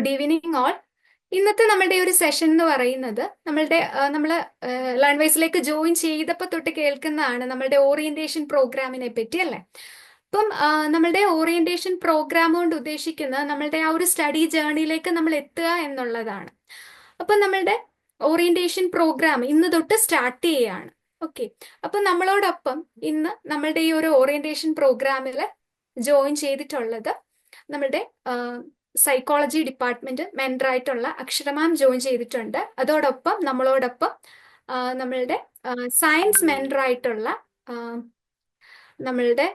Good evening all. ഇന്നത്തെ നമ്മളുടെ ഒരു സെഷൻ എന്ന് പറയുന്നത് നമ്മൾ ലേൺവൈസിലേക്ക് ജോയിൻ ചെയ്തപ്പോൾ തൊട്ട് കേൾക്കുന്നതാണ് നമ്മളുടെ ഓറിയന്റേഷൻ പ്രോഗ്രാമിനെ പറ്റി അല്ലേ. അപ്പം നമ്മളുടെ ഓറിയന്റേഷൻ പ്രോഗ്രാം കൊണ്ട് ഉദ്ദേശിക്കുന്നത് നമ്മളുടെ ആ ഒരു സ്റ്റഡി ജേർണിയിലേക്ക് നമ്മൾ എത്തുക എന്നുള്ളതാണ്. അപ്പം നമ്മളുടെ ഓറിയന്റേഷൻ പ്രോഗ്രാം ഇന്ന് തൊട്ട് സ്റ്റാർട്ട് ചെയ്യുകയാണ്. ഓക്കെ, അപ്പം നമ്മളോടൊപ്പം ഇന്ന് നമ്മളുടെ ഈ ഒരു ഓറിയന്റേഷൻ പ്രോഗ്രാമിൽ ജോയിൻ ചെയ്തിട്ടുള്ളത് നമ്മളുടെ സൈക്കോളജി ഡിപ്പാർട്ട്മെന്റ് മെന്ററായിട്ടുള്ള അക്ഷര മാം ജോയിൻ ചെയ്തിട്ടുണ്ട്. അതോടൊപ്പം നമ്മളോടൊപ്പം നമ്മളുടെ സയൻസ് മെന്ററായിട്ടുള്ള നമ്മളുടെ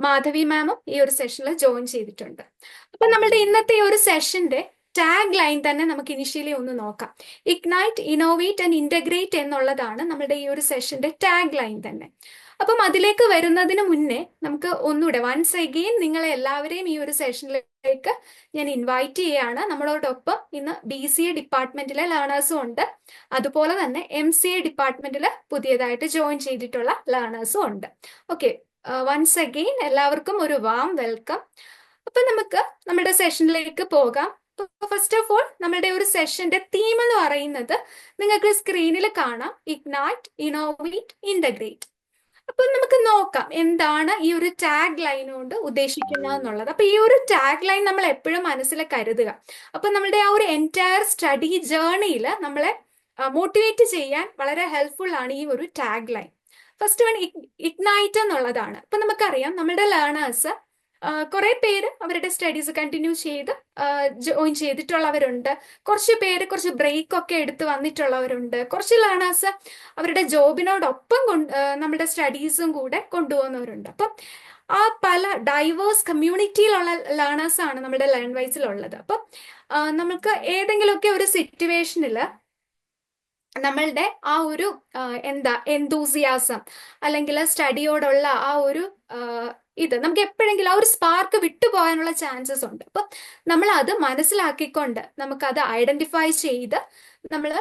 മാധവി മാമും ഈ ഒരു സെഷനിൽ ജോയിൻ ചെയ്തിട്ടുണ്ട്. അപ്പൊ നമ്മളുടെ ഇന്നത്തെ ഈ ഒരു സെഷന്റെ ടാഗ് ലൈൻ തന്നെ നമുക്ക് ഇനിഷ്യലി ഒന്ന് നോക്കാം. ഇഗ്നൈറ്റ്, ഇന്നോവേറ്റ് ആൻഡ് ഇന്റഗ്രേറ്റ് എന്നുള്ളതാണ് നമ്മുടെ ഈ ഒരു സെഷന്റെ ടാഗ് ലൈൻ തന്നെ. അപ്പം അതിലേക്ക് വരുന്നതിന് മുന്നേ നമുക്ക് ഒന്നുകൂടെ വൺസ് അഗെയിൻ നിങ്ങളെ എല്ലാവരെയും ഈ ഒരു സെഷനിലേക്ക് ഞാൻ ഇൻവൈറ്റ് ചെയ്യുകയാണ്. നമ്മളോടൊപ്പം ഇന്ന് BCA ഡിപ്പാർട്ട്മെന്റിലെ ലേണേഴ്സും ഉണ്ട്, അതുപോലെ തന്നെ MCA ഡിപ്പാർട്ട്മെന്റിൽ പുതിയതായിട്ട് ജോയിൻ ചെയ്തിട്ടുള്ള ലേണേഴ്സും ഉണ്ട്. ഓക്കെ, വൺസ് അഗെയിൻ എല്ലാവർക്കും ഒരു വാം വെൽക്കം. അപ്പൊ നമുക്ക് നമ്മുടെ സെഷനിലേക്ക് പോകാം. ഫസ്റ്റ് ഓഫ് ഓൾ നമ്മുടെ ഒരു സെഷന്റെ തീം എന്ന് പറയുന്നത് നിങ്ങൾക്ക് സ്ക്രീനിൽ കാണാം, ഇഗ്നൈറ്റ്, ഇന്നോവേറ്റ്, ഇന്റഗ്രേറ്റ്. അപ്പൊ നമുക്ക് നോക്കാം എന്താണ് ഈ ഒരു ടാഗ് ലൈൻ കൊണ്ട് ഉദ്ദേശിക്കുന്നത് എന്നുള്ളത്. അപ്പൊ ഈ ഒരു ടാഗ് ലൈൻ നമ്മൾ എപ്പോഴും മനസ്സിൽ കരുതുക. അപ്പൊ നമ്മുടെ ആ ഒരു എൻറ്റയർ സ്റ്റഡി ജേർണിയിൽ നമ്മളെ മോട്ടിവേറ്റ് ചെയ്യാൻ വളരെ ഹെൽപ്ഫുൾ ആണ് ഈ ഒരു tag line. First one ignite എന്നുള്ളതാണ്. അപ്പൊ നമുക്കറിയാം നമ്മുടെ ലേണേഴ്സ് കുറെ പേര് അവരുടെ സ്റ്റഡീസ് കണ്ടിന്യൂ ചെയ്ത് ജോയിൻ ചെയ്തിട്ടുള്ളവരുണ്ട്. കുറച്ച് പേര് കുറച്ച് ബ്രേക്ക് ഒക്കെ എടുത്ത് വന്നിട്ടുള്ളവരുണ്ട്. കുറച്ച് ലേണേഴ്സ് അവരുടെ ജോബിനോടൊപ്പം നമ്മുടെ സ്റ്റഡീസും കൂടെ കൊണ്ടുപോകുന്നവരുണ്ട്. അപ്പം ആ പല ഡൈവേഴ്സ് കമ്മ്യൂണിറ്റിയിലുള്ള ലേണേഴ്സ് ആണ് നമ്മുടെ ലേൺവൈസിലുള്ളത്. അപ്പം നമുക്ക് ഏതെങ്കിലുമൊക്കെ ഒരു സിറ്റുവേഷനിൽ നമ്മളുടെ ആ ഒരു എന്തൂസിയാസം അല്ലെങ്കിൽ സ്റ്റഡിയോടുള്ള ആ ഒരു ഇത് നമുക്ക് എപ്പോഴെങ്കിലും ആ ഒരു സ്പാർക്ക് വിട്ടുപോകാനുള്ള ചാൻസസ് ഉണ്ട്. അപ്പം നമ്മൾ അത് മനസ്സിലാക്കിക്കൊണ്ട് നമുക്കത് ഐഡന്റിഫൈ ചെയ്ത് നമ്മൾ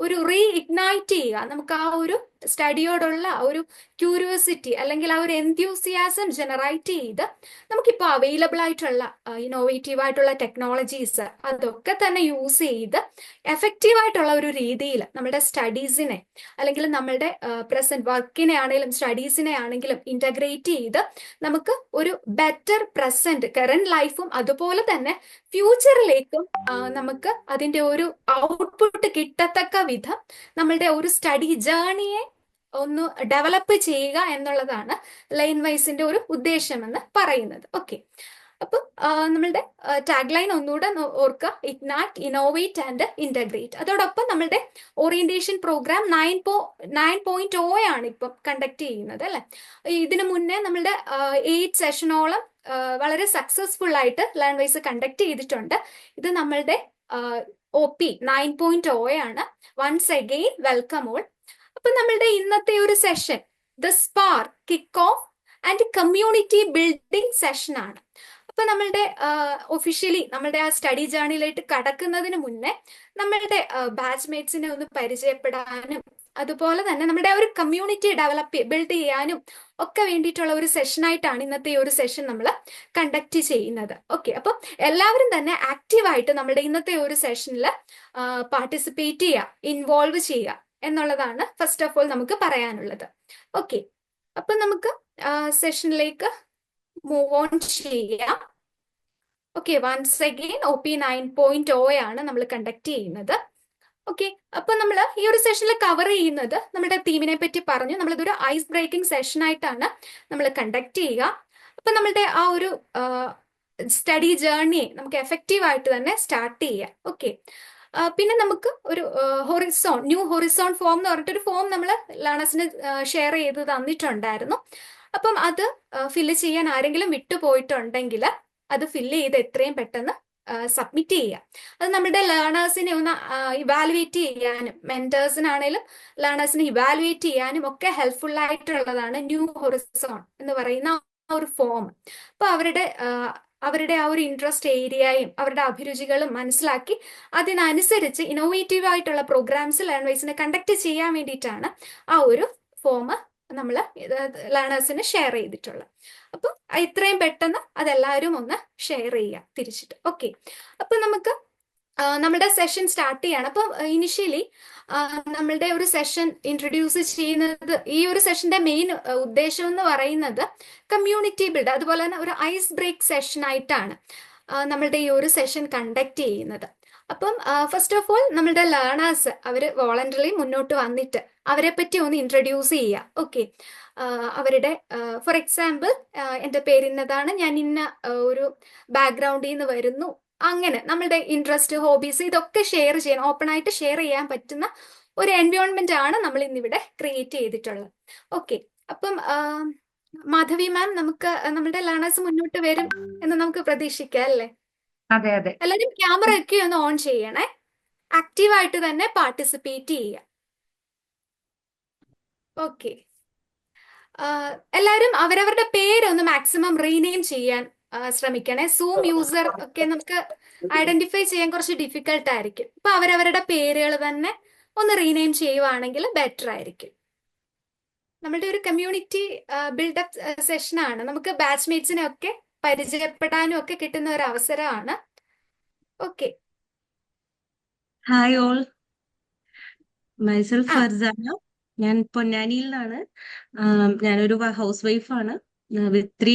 ഒരു റീ ഇഗ്നൈറ്റ് ചെയ്യുക. നമുക്ക് ആ ഒരു സ്റ്റഡിയോടുള്ള ഒരു ക്യൂരിയോസിറ്റി അല്ലെങ്കിൽ ആ ഒരു എൻത്യൂസിയാസം ജനറേറ്റ് ചെയ്ത് നമുക്കിപ്പോൾ അവൈലബിൾ ആയിട്ടുള്ള ഇന്നോവേറ്റീവ് ആയിട്ടുള്ള ടെക്നോളജീസ് അതൊക്കെ തന്നെ യൂസ് ചെയ്ത് എഫക്റ്റീവ് ആയിട്ടുള്ള ഒരു രീതിയിൽ നമ്മുടെ സ്റ്റഡീസിനെ അല്ലെങ്കിൽ നമ്മളുടെ പ്രസന്റ് വർക്കിനെ ആണെങ്കിലും സ്റ്റഡീസിനെ ആണെങ്കിലും ഇന്റഗ്രേറ്റ് ചെയ്ത് നമുക്ക് ഒരു ബെറ്റർ പ്രസന്റ് കറന്റ് ലൈഫും അതുപോലെ തന്നെ ഫ്യൂച്ചറിലേക്കും നമുക്ക് അതിന്റെ ഒരു ഔട്ട്പുട്ട് കിട്ടത്തക്ക വിധം നമ്മളുടെ ഒരു സ്റ്റഡി ജേർണിയെ ഒന്ന് ഡെവലപ്പ് ചെയ്യുക എന്നുള്ളതാണ് ലൈൻ വൈസിന്റെ ഒരു ഉദ്ദേശം എന്ന് പറയുന്നത്. ഓക്കെ, അപ്പം നമ്മളുടെ ടാഗ് ലൈൻ ഒന്നുകൂടെ ഓർക്കുക, ഇഗ്നൈറ്റ്, ഇന്നോവേറ്റ് ആൻഡ് ഇന്റഗ്രേറ്റ്. അതോടൊപ്പം നമ്മളുടെ ഓറിയന്റേഷൻ പ്രോഗ്രാം 9.0 ആണ് ഇപ്പം കണ്ടക്ട് ചെയ്യുന്നത് അല്ലെ. ഇതിനു മുന്നേ നമ്മളുടെ 8 സെഷനോളം വളരെ സക്സസ്ഫുൾ ആയിട്ട് ലേൺവൈസ് കണ്ടക്ട് ചെയ്തിട്ടുണ്ട്. ഇത് നമ്മളുടെ OP 9.0 ആണ്. Once again welcome all. അപ്പൊ നമ്മളുടെ ഇന്നത്തെ ഒരു session the spark, kick off and community building session ആണ്. അപ്പൊ നമ്മളുടെ ഒഫീഷ്യലി നമ്മളുടെ ആ സ്റ്റഡി ജേർണിയിലായിട്ട് കടക്കുന്നതിന് മുന്നേ നമ്മളുടെ ബാച്ച്മേറ്റ്സിനെ ഒന്ന് പരിചയപ്പെടാനും അതുപോലെ തന്നെ നമ്മുടെ ആ ഒരു കമ്മ്യൂണിറ്റി ബിൽഡ് ചെയ്യാനും ഒക്കെ വേണ്ടിയിട്ടുള്ള ഒരു സെഷനായിട്ടാണ് ഇന്നത്തെ ഈ ഒരു സെഷൻ നമ്മൾ കണ്ടക്ട് ചെയ്യുന്നത്. ഓക്കെ, അപ്പം എല്ലാവരും തന്നെ ആക്റ്റീവായിട്ട് നമ്മുടെ ഇന്നത്തെ ഒരു സെഷനിൽ പാർട്ടിസിപ്പേറ്റ് ചെയ്യുക, ഇൻവോൾവ് ചെയ്യുക എന്നുള്ളതാണ് ഫസ്റ്റ് ഓഫ് ഓൾ നമുക്ക് പറയാനുള്ളത്. ഓക്കെ, അപ്പൊ നമുക്ക് സെഷനിലേക്ക് മൂവ് ഓൺ ചെയ്യാം. ഓക്കെ, വൺസ് അഗെയിൻ OP 9.0 ആണ് നമ്മൾ കണ്ടക്ട് ചെയ്യുന്നത്. ഓക്കെ, അപ്പൊ നമ്മൾ ഈ ഒരു സെഷനിൽ കവർ ചെയ്യുന്നത് നമ്മുടെ തീമിനെ പറ്റി പറഞ്ഞു. നമ്മളിതൊരു ഐസ് ബ്രേക്കിംഗ് സെഷൻ ആയിട്ടാണ് നമ്മൾ കണ്ടക്ട് ചെയ്യുക. അപ്പൊ നമ്മളുടെ ആ ഒരു സ്റ്റഡി ജേർണിയെ നമുക്ക് എഫക്റ്റീവ് ആയിട്ട് തന്നെ സ്റ്റാർട്ട് ചെയ്യാം. ഓക്കെ, പിന്നെ നമുക്ക് ഒരു ന്യൂ ഹൊറിസോൺ ഫോം എന്ന് പറഞ്ഞിട്ടൊരു ഫോം നമ്മൾ ലേണേഴ്സിന് ഷെയർ ചെയ്ത് തന്നിട്ടുണ്ടായിരുന്നു. അപ്പം അത് ഫില്ല് ചെയ്യാൻ ആരെങ്കിലും വിട്ടുപോയിട്ടുണ്ടെങ്കിൽ അത് ഫില്ല് ചെയ്ത് എത്രയും പെട്ടെന്ന് സബ്മിറ്റ് ചെയ്യുക. അത് നമ്മുടെ ലേണേഴ്സിനെ ഒന്ന് ഇവാലുവേറ്റ് ചെയ്യാനും മെന്റേഴ്സിനാണേലും ലേണേഴ്സിനെ ഇവാലുവേറ്റ് ചെയ്യാനും ഒക്കെ ഹെൽപ്ഫുൾ ആയിട്ടുള്ളതാണ് ന്യൂ ഹൊറിസോൺ എന്ന് പറയുന്ന ആ ഒരു ഫോം. അപ്പൊ അവരുടെ ആ ഒരു ഇൻട്രസ്റ്റ് ഏരിയയും അവരുടെ അഭിരുചികളും മനസ്സിലാക്കി അതിനനുസരിച്ച് ഇന്നോവേറ്റീവ് ആയിട്ടുള്ള പ്രോഗ്രാംസ് ലേൺവൈസിനെ കണ്ടക്ട് ചെയ്യാൻ വേണ്ടിയിട്ടാണ് ആ ഒരു ഫോം നമ്മൾ ലേണേഴ്സിന് ഷെയർ ചെയ്തിട്ടുള്ളത്. അപ്പം ഇത്രയും പെട്ടെന്ന് അതെല്ലാവരും ഒന്ന് ഷെയർ ചെയ്യുക തിരിച്ചിട്ട്. ഓക്കെ, അപ്പൊ നമുക്ക് നമ്മുടെ സെഷൻ സ്റ്റാർട്ട് ചെയ്യാണ്. അപ്പോൾ ഇനിഷ്യലി നമ്മളുടെ ഒരു സെഷൻ ഇൻട്രൊഡ്യൂസ് ചെയ്യുന്നത്, ഈ ഒരു സെഷന്റെ മെയിൻ ഉദ്ദേശം എന്ന് പറയുന്നത് കമ്മ്യൂണിറ്റി ബിൽഡ്, അതുപോലെ തന്നെ ഒരു ഐസ് ബ്രേക്ക് സെഷൻ ആയിട്ടാണ് നമ്മളുടെ ഈ ഒരു സെഷൻ കണ്ടക്ട് ചെയ്യുന്നത്. അപ്പം ഫസ്റ്റ് ഓഫ് ഓൾ നമ്മളുടെ ലേണേഴ്സ് അവർ വോളണ്ടറിലി മുന്നോട്ട് വന്നിട്ട് അവരെ പറ്റി ഒന്ന് ഇൻട്രൊഡ്യൂസ് ചെയ്യുക. ഓക്കെ, അവരുടെ ഫോർ എക്സാമ്പിൾ എൻ്റെ പേര് ഇന്നതാണ്, ഞാൻ ഇന്ന ഒരു ബാക്ക്ഗ്രൗണ്ടിൽ നിന്ന് വരുന്നു, അങ്ങനെ നമ്മളുടെ ഇൻട്രസ്റ്റ്, ഹോബീസ് ഇതൊക്കെ ഷെയർ ചെയ്യണം, ഓപ്പൺ ആയിട്ട് ഷെയർ ചെയ്യാൻ പറ്റുന്ന ഒരു എൻവയോൺമെന്റ് ആണ് നമ്മൾ ഇന്നിവിടെ ക്രിയേറ്റ് ചെയ്തിട്ടുള്ളത്. ഓക്കെ, അപ്പം മാധവി മാം, നമുക്ക് നമ്മളുടെ ലേണേഴ്സ് മുന്നോട്ട് വരും എന്ന് നമുക്ക് പ്രതീക്ഷിക്കാം അല്ലേ? അതെ അതെ. എല്ലാവരും ക്യാമറ ഒക്കെ ഒന്ന് ഓൺ ചെയ്യണേ, ആക്റ്റീവായിട്ട് തന്നെ പാർട്ടിസിപ്പേറ്റ് ചെയ്യുക. ഓക്കെ, എല്ലാവരും അവരവരുടെ പേര് ഒന്ന് മാക്സിമം റീനെയിം ചെയ്യാൻ ശ്രമിക്കണേ. സൂം യൂസർ ഒക്കെ നമുക്ക് ഐഡന്റിഫൈ ചെയ്യാൻ കുറച്ച് ഡിഫിക്കൽട്ട് ആയിരിക്കും. അപ്പൊ അവരവരുടെ പേരുകൾ തന്നെ ഒന്ന് റീനെയിം ചെയ്യുവാണെങ്കിൽ ബെറ്റർ ആയിരിക്കും. നമ്മളുടെ ഒരു കമ്മ്യൂണിറ്റി ബിൽഡപ്പ് സെഷനാണ്. നമുക്ക് ബാച്ച്മേറ്റ്സിനെ ഒക്കെ പരിചയപ്പെടാനും ഒക്കെ കിട്ടുന്ന ഒരു അവസരമാണ്. Okay, hi all, myself Farsana. ഞാൻ പൊന്നാനിയിൽ നിന്നാണ്. ഞാനൊരു ഹൗസ് വൈഫാണ് വിത്ത്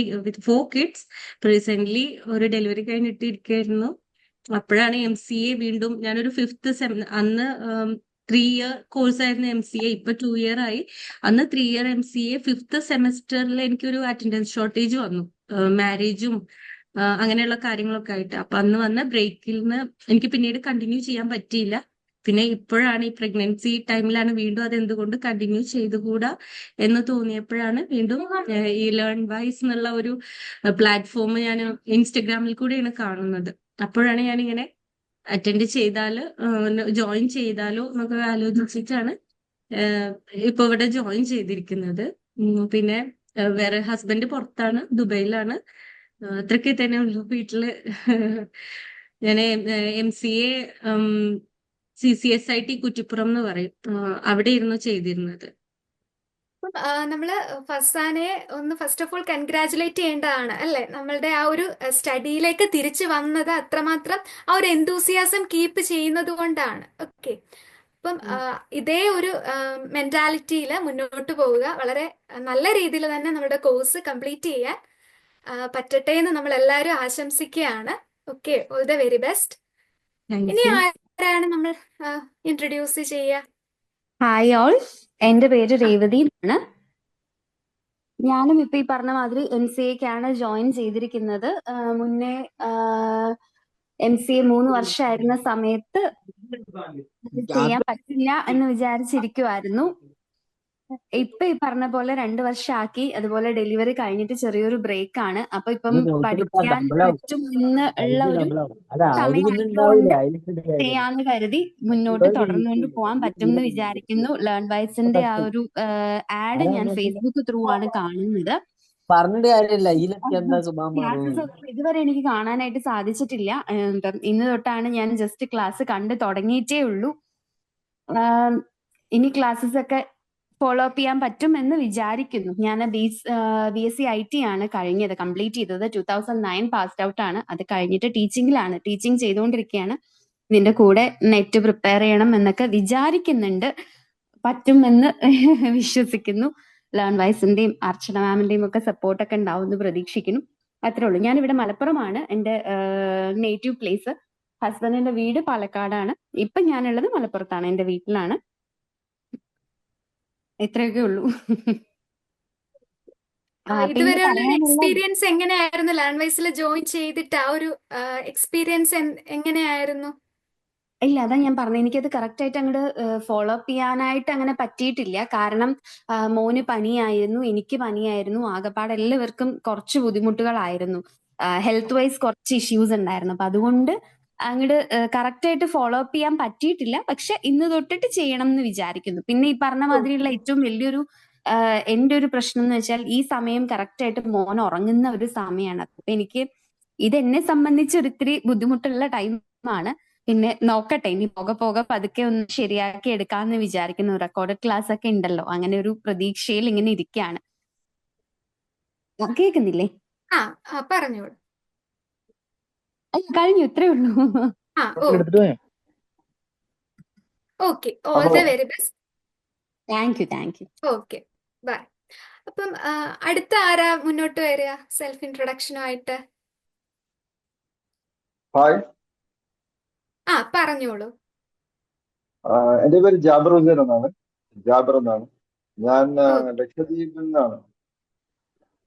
4 കിഡ്സ്. റീസെന്റ് ഒരു ഡെലിവറി കഴിഞ്ഞിട്ട് ഇരിക്കുകയായിരുന്നു. അപ്പോഴാണ് MCA വീണ്ടും ഞാനൊരു 5th സെം, അന്ന് 3 ഇയർ കോഴ്സായിരുന്നു MCA, ഇപ്പൊ 2 ഇയർ ആയി. അന്ന് 3 ഇയർ MCA 5th സെമസ്റ്ററിൽ എനിക്കൊരു അറ്റൻഡൻസ് ഷോർട്ടേജ് വന്നു, മാരേജും അങ്ങനെയുള്ള കാര്യങ്ങളൊക്കെ ആയിട്ട്. അപ്പൊ അന്ന് വന്ന ബ്രേക്കിൽ നിന്ന് എനിക്ക് പിന്നീട് കണ്ടിന്യൂ ചെയ്യാൻ പറ്റിയില്ല. പിന്നെ ഇപ്പോഴാണ് ഈ പ്രഗ്നൻസി ടൈമിലാണ് വീണ്ടും അത് എന്തുകൊണ്ട് കണ്ടിന്യൂ ചെയ്തുകൂടാ എന്ന് തോന്നിയപ്പോഴാണ് വീണ്ടും ഈ ലേൺ വൈസ് എന്നുള്ള ഒരു പ്ലാറ്റ്ഫോം ഞാൻ ഇൻസ്റ്റഗ്രാമിൽ കൂടെയാണ് കാണുന്നത്. അപ്പോഴാണ് ഞാനിങ്ങനെ അറ്റൻഡ് ചെയ്താല് ജോയിൻ ചെയ്താലോ എന്നൊക്കെ ആലോചിച്ചിട്ടാണ് ഇപ്പൊ ഇവിടെ ജോയിൻ ചെയ്തിരിക്കുന്നത്. പിന്നെ വേറെ ഹസ്ബൻഡ് പുറത്താണ്, ദുബൈയിലാണ്. അത്രയൊക്കെ തന്നെ ഉള്ളൂ വീട്ടില്. ഞാൻ MCA CCSIT കുറ്റിപ്പുറം എന്ന് പറയും, അവിടെ ഇരുന്നു ചെയ്തിരുന്നത്. നമ്മള് ഫസാനെ ഒന്ന് ഫസ്റ്റ് ഓഫ് ഓൾ കൺഗ്രാറ്റുലേറ്റ് ചെയ്യേണ്ടതാണ് അല്ലെ? നമ്മളുടെ ആ ഒരു സ്റ്റഡിയിലേക്ക് തിരിച്ചു വന്നത് അത്രമാത്രം ആ ഒരു എന്തൂസിയാസം കീപ്പ് ചെയ്യുന്നത് കൊണ്ടാണ്. ഓക്കെ, അപ്പം ഇതേ ഒരു മെന്റാലിറ്റിയിൽ മുന്നോട്ട് പോവുക. വളരെ നല്ല രീതിയിൽ തന്നെ നമ്മുടെ കോഴ്സ് കംപ്ലീറ്റ് ചെയ്യാൻ പറ്റട്ടെ എന്ന് നമ്മൾ എല്ലാവരും ആശംസിക്കുകയാണ്. Okay, all the very best. ഇനി ആരാണ് നമ്മൾ ഇൻട്രൊഡ്യൂസ് ചെയ്യുക? ഹായ് ഓൾ, എൻ്റെ പേര് രേവതി എന്നാണ്. ഞാനും ഇപ്പൊ ഈ പറഞ്ഞ മാതിരി MCAക്കാണ് ജോയിൻ ചെയ്തിരിക്കുന്നത്. മുന്നേ MCA 3 വർഷമായിരുന്ന സമയത്ത് ചെയ്യാൻ പറ്റില്ല എന്ന് വിചാരിച്ചിരിക്കുമായിരുന്നു. ഇപ്പൊ ഈ പറഞ്ഞ പോലെ 2 വർഷമാക്കി. അതുപോലെ ഡെലിവറി കഴിഞ്ഞിട്ട് ചെറിയൊരു ബ്രേക്ക് ആണ്. അപ്പൊ ഇപ്പം പഠിക്കാൻ പറ്റും എന്ന് ഉള്ള ഒരു സമയമായതുകൊണ്ട് ചെയ്യാന്ന് കരുതി മുന്നോട്ട് തുടർന്നുകൊണ്ട് പോകാൻ പറ്റും എന്ന് വിചാരിക്കുന്നു. ലേൺ വൈസിന്റെ ആ ഒരു ആഡ് ഞാൻ ഫേസ്ബുക്ക് ത്രൂ ആണ് കാണുന്നത്. ക്ലാസ്സസ് ഒന്നും ഇതുവരെ എനിക്ക് കാണാനായിട്ട് സാധിച്ചിട്ടില്ല. ഇന്ന് തൊട്ടാണ് ഞാൻ ജസ്റ്റ് ക്ലാസ് കണ്ട് തുടങ്ങിയിട്ടേ ഉള്ളൂ. ഇനി ക്ലാസ്സസ് ഒക്കെ ഫോളോ അപ്പ് ചെയ്യാൻ പറ്റും എന്ന് വിചാരിക്കുന്നു. ഞാൻ BSc IT ആണ് കഴിഞ്ഞത്, കംപ്ലീറ്റ് ചെയ്തത് 2009 പാസ്ഡ് ഔട്ട് ആണ്. അത് കഴിഞ്ഞിട്ട് ടീച്ചിങ് ചെയ്തുകൊണ്ടിരിക്കുകയാണ്. ഇതിന്റെ കൂടെ നെറ്റ് പ്രിപ്പയർ ചെയ്യണം എന്നൊക്കെ വിചാരിക്കുന്നുണ്ട്. പറ്റുമെന്ന് വിശ്വസിക്കുന്നു. ലേൺ വൈസിന്റെയും അർച്ചന മാമിന്റെയും ഒക്കെ സപ്പോർട്ടൊക്കെ ഉണ്ടാവും എന്ന് പ്രതീക്ഷിക്കുന്നു. അത്രേ ഉള്ളൂ. ഞാനിവിടെ മലപ്പുറമാണ് എൻ്റെ നേറ്റീവ് പ്ലേസ്. ഹസ്ബൻഡിന്റെ വീട് പാലക്കാടാണ്. ഇപ്പൊ ഞാനുള്ളത് മലപ്പുറത്താണ്, എൻ്റെ വീട്ടിലാണ്. ഇത്രയൊക്കെ ഉള്ളൂ. ഇതുവരെയുള്ള ഒരു എക്സ്പീരിയൻസ് എങ്ങനെയായിരുന്നു? ലേൺ വൈസിൽ ജോയിൻ ചെയ്തിട്ട് ആ ഒരു എക്സ്പീരിയൻസ് എങ്ങനെയായിരുന്നു? ഇല്ല, അതാ ഞാൻ പറഞ്ഞത്, എനിക്കത് കറക്റ്റ് ആയിട്ട് അങ്ങോട്ട് ഫോളോ അപ്പ് ചെയ്യാനായിട്ട് അങ്ങനെ പറ്റിയിട്ടില്ല. കാരണം മോന് പനിയായിരുന്നു, എനിക്ക് പനിയായിരുന്നു, ആകെപ്പാടെ എല്ലാവർക്കും കുറച്ച് ബുദ്ധിമുട്ടുകളായിരുന്നു. ഹെൽത്ത് വൈസ് കുറച്ച് ഇഷ്യൂസ് ഉണ്ടായിരുന്നു. അപ്പൊ അതുകൊണ്ട് അങ്ങോട്ട് കറക്റ്റ് ആയിട്ട് ഫോളോ അപ്പ് ചെയ്യാൻ പറ്റിയിട്ടില്ല. പക്ഷെ ഇന്ന് തൊട്ടിട്ട് ചെയ്യണം എന്ന് വിചാരിക്കുന്നു. പിന്നെ ഈ പറഞ്ഞ മാതിരിയുള്ള ഏറ്റവും വലിയൊരു എന്റെ ഒരു പ്രശ്നം എന്ന് വെച്ചാൽ ഈ സമയം കറക്റ്റ് ആയിട്ട് മോൻ ഉറങ്ങുന്ന ഒരു സമയമാണ്. അപ്പൊ എനിക്ക് ഇത് എന്നെ സംബന്ധിച്ച് ഒരിത്തിരി ബുദ്ധിമുട്ടുള്ള ടൈമാണ്. പിന്നെ നോക്കട്ടെ, ഇനി പോകെ പതുക്കെ ഒന്ന് ശരിയാക്കി എടുക്കാമെന്ന് വിചാരിക്കുന്നു. റെക്കോർഡഡ് ക്ലാസ് ഒക്കെ ഉണ്ടല്ലോ, അങ്ങനെ ഒരു പ്രതീക്ഷയിൽ ഇങ്ങനെ ഇരിക്കുകയാണ്. കേൾക്കുന്നില്ലേ? ആ ആ പറഞ്ഞോളൂ. അല്ല, കഴിഞ്ഞു, ഇത്രേ ഉള്ളൂ. ആ എടുത്തിട്ട് ഓക്കെ പോയോ? ഓക്കെ, ഓൾ അപ്പോ the very best. Thank you, thank you. Okay, bye. അപ്പം അടുത്ത ആരാ മുന്നോട്ട് വരിക സെൽഫ് ഇൻട്രൊഡക്ഷനുമായിട്ട്? ഹായ്, പറഞ്ഞോളൂ. എൻ്റെ പേര് ജാബിർ ഹുസൈൻ എന്നാണ്. ജാബിർ എന്നാണ്. ഞാൻ ഓക്കെ ലക്ഷദ്വീപിൽ നിന്നാണ്.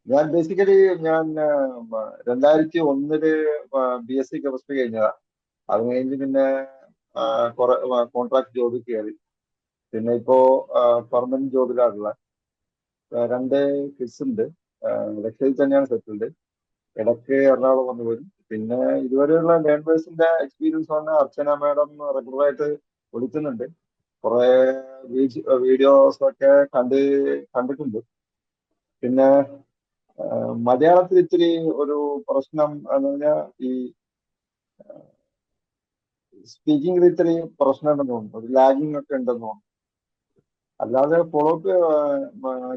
ഞാൻ ബേസിക്കലി ഞാൻ 2001 BSc കെമിസ്ട്രി കഴിഞ്ഞതാണ്. അത് കഴിഞ്ഞ് പിന്നെ കുറെ കോൺട്രാക്ട് ജോബിൽ കയറി. പിന്നെ ഇപ്പോ പെർമനന്റ് ജോബിലാണുള്ളത്. രണ്ട് കിഡ്സ് ഉണ്ട്. ലക്ഷദ്വീപ് തന്നെയാണ് സെറ്റിൽഡ്. ഇടയ്ക്ക് എറണാകുളം വന്നു വരും. പിന്നെ ഇതുവരെയുള്ള ലേണേഴ്സിന്റെ എക്സ്പീരിയൻസ് ആണ് അർച്ചന മാഡം റെഗുലറായിട്ട് വിളിക്കുന്നുണ്ട്. കുറെ വീഡിയോസ് ഒക്കെ കണ്ടിട്ടുണ്ട്. പിന്നെ മലയാളത്തിൽ ഇത്തിരി ഒരു പ്രശ്നം എന്ന് പറഞ്ഞാൽ ഈ സ്പീക്കിംഗിൽ ഇത്തിരി പ്രശ്നം ഉണ്ടെന്ന് തോന്നുന്നു. ഒരു ലാഗിങ് ഒക്കെ ഉണ്ടെന്ന് തോന്നുന്നു. അല്ലാതെ ഫോളോ അപ്പ്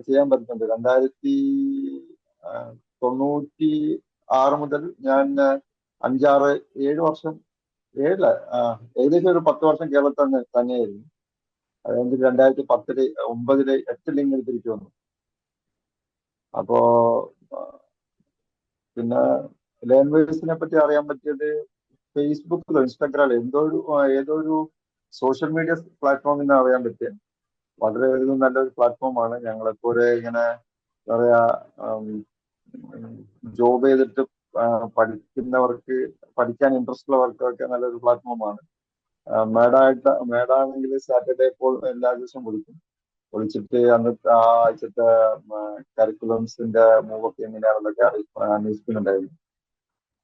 ചെയ്യാൻ പറ്റുന്നുണ്ട്. 1996 മുതൽ ഞാൻ 5, 6, 7 വർഷം, ഏഴില്ല, ഏകദേശം ഒരു 10 വർഷം കേരളത്തിൽ തന്നെയായിരുന്നു. അത് കഴിഞ്ഞിട്ട് 2010, 2009, 2008 ഇങ്ങനെ തിരിച്ചു വന്നു. അപ്പോ ആ, പിന്നെ ലാംഗ്വേജിനെ പറ്റി അറിയാൻ പറ്റിയത് ഫേസ്ബുക്കിലോ ഇൻസ്റ്റാഗ്രാമിലോ ഏതോ ഒരു സോഷ്യൽ മീഡിയ പ്ലാറ്റ്ഫോമിൽ നിന്ന് അറിയാൻ പറ്റിയ വളരെയധികം നല്ലൊരു പ്ലാറ്റ്ഫോമാണ്. ഞങ്ങളെപ്പോലെ ഇങ്ങനെ എന്താ പറയാ ജോബ് ചെയ്തിട്ട് പഠിക്കുന്നവർക്ക്, പഠിക്കാൻ ഇൻട്രസ്റ്റ് ഉള്ളവർക്കൊക്കെ നല്ലൊരു പ്ലാറ്റ്ഫോമാണ്. മേഡാണെങ്കിൽ സാറ്റർഡേ ഇപ്പോൾ എല്ലാ ദിവസവും വിളിച്ചിട്ട് അന്നത്തെ ആ ആഴ്ചത്തെ കരിക്കുലംസിന്റെ മൂവൊക്കെ എങ്ങനെയാണെന്നൊക്കെ അന്വേഷിക്കുന്നുണ്ടായിരുന്നു.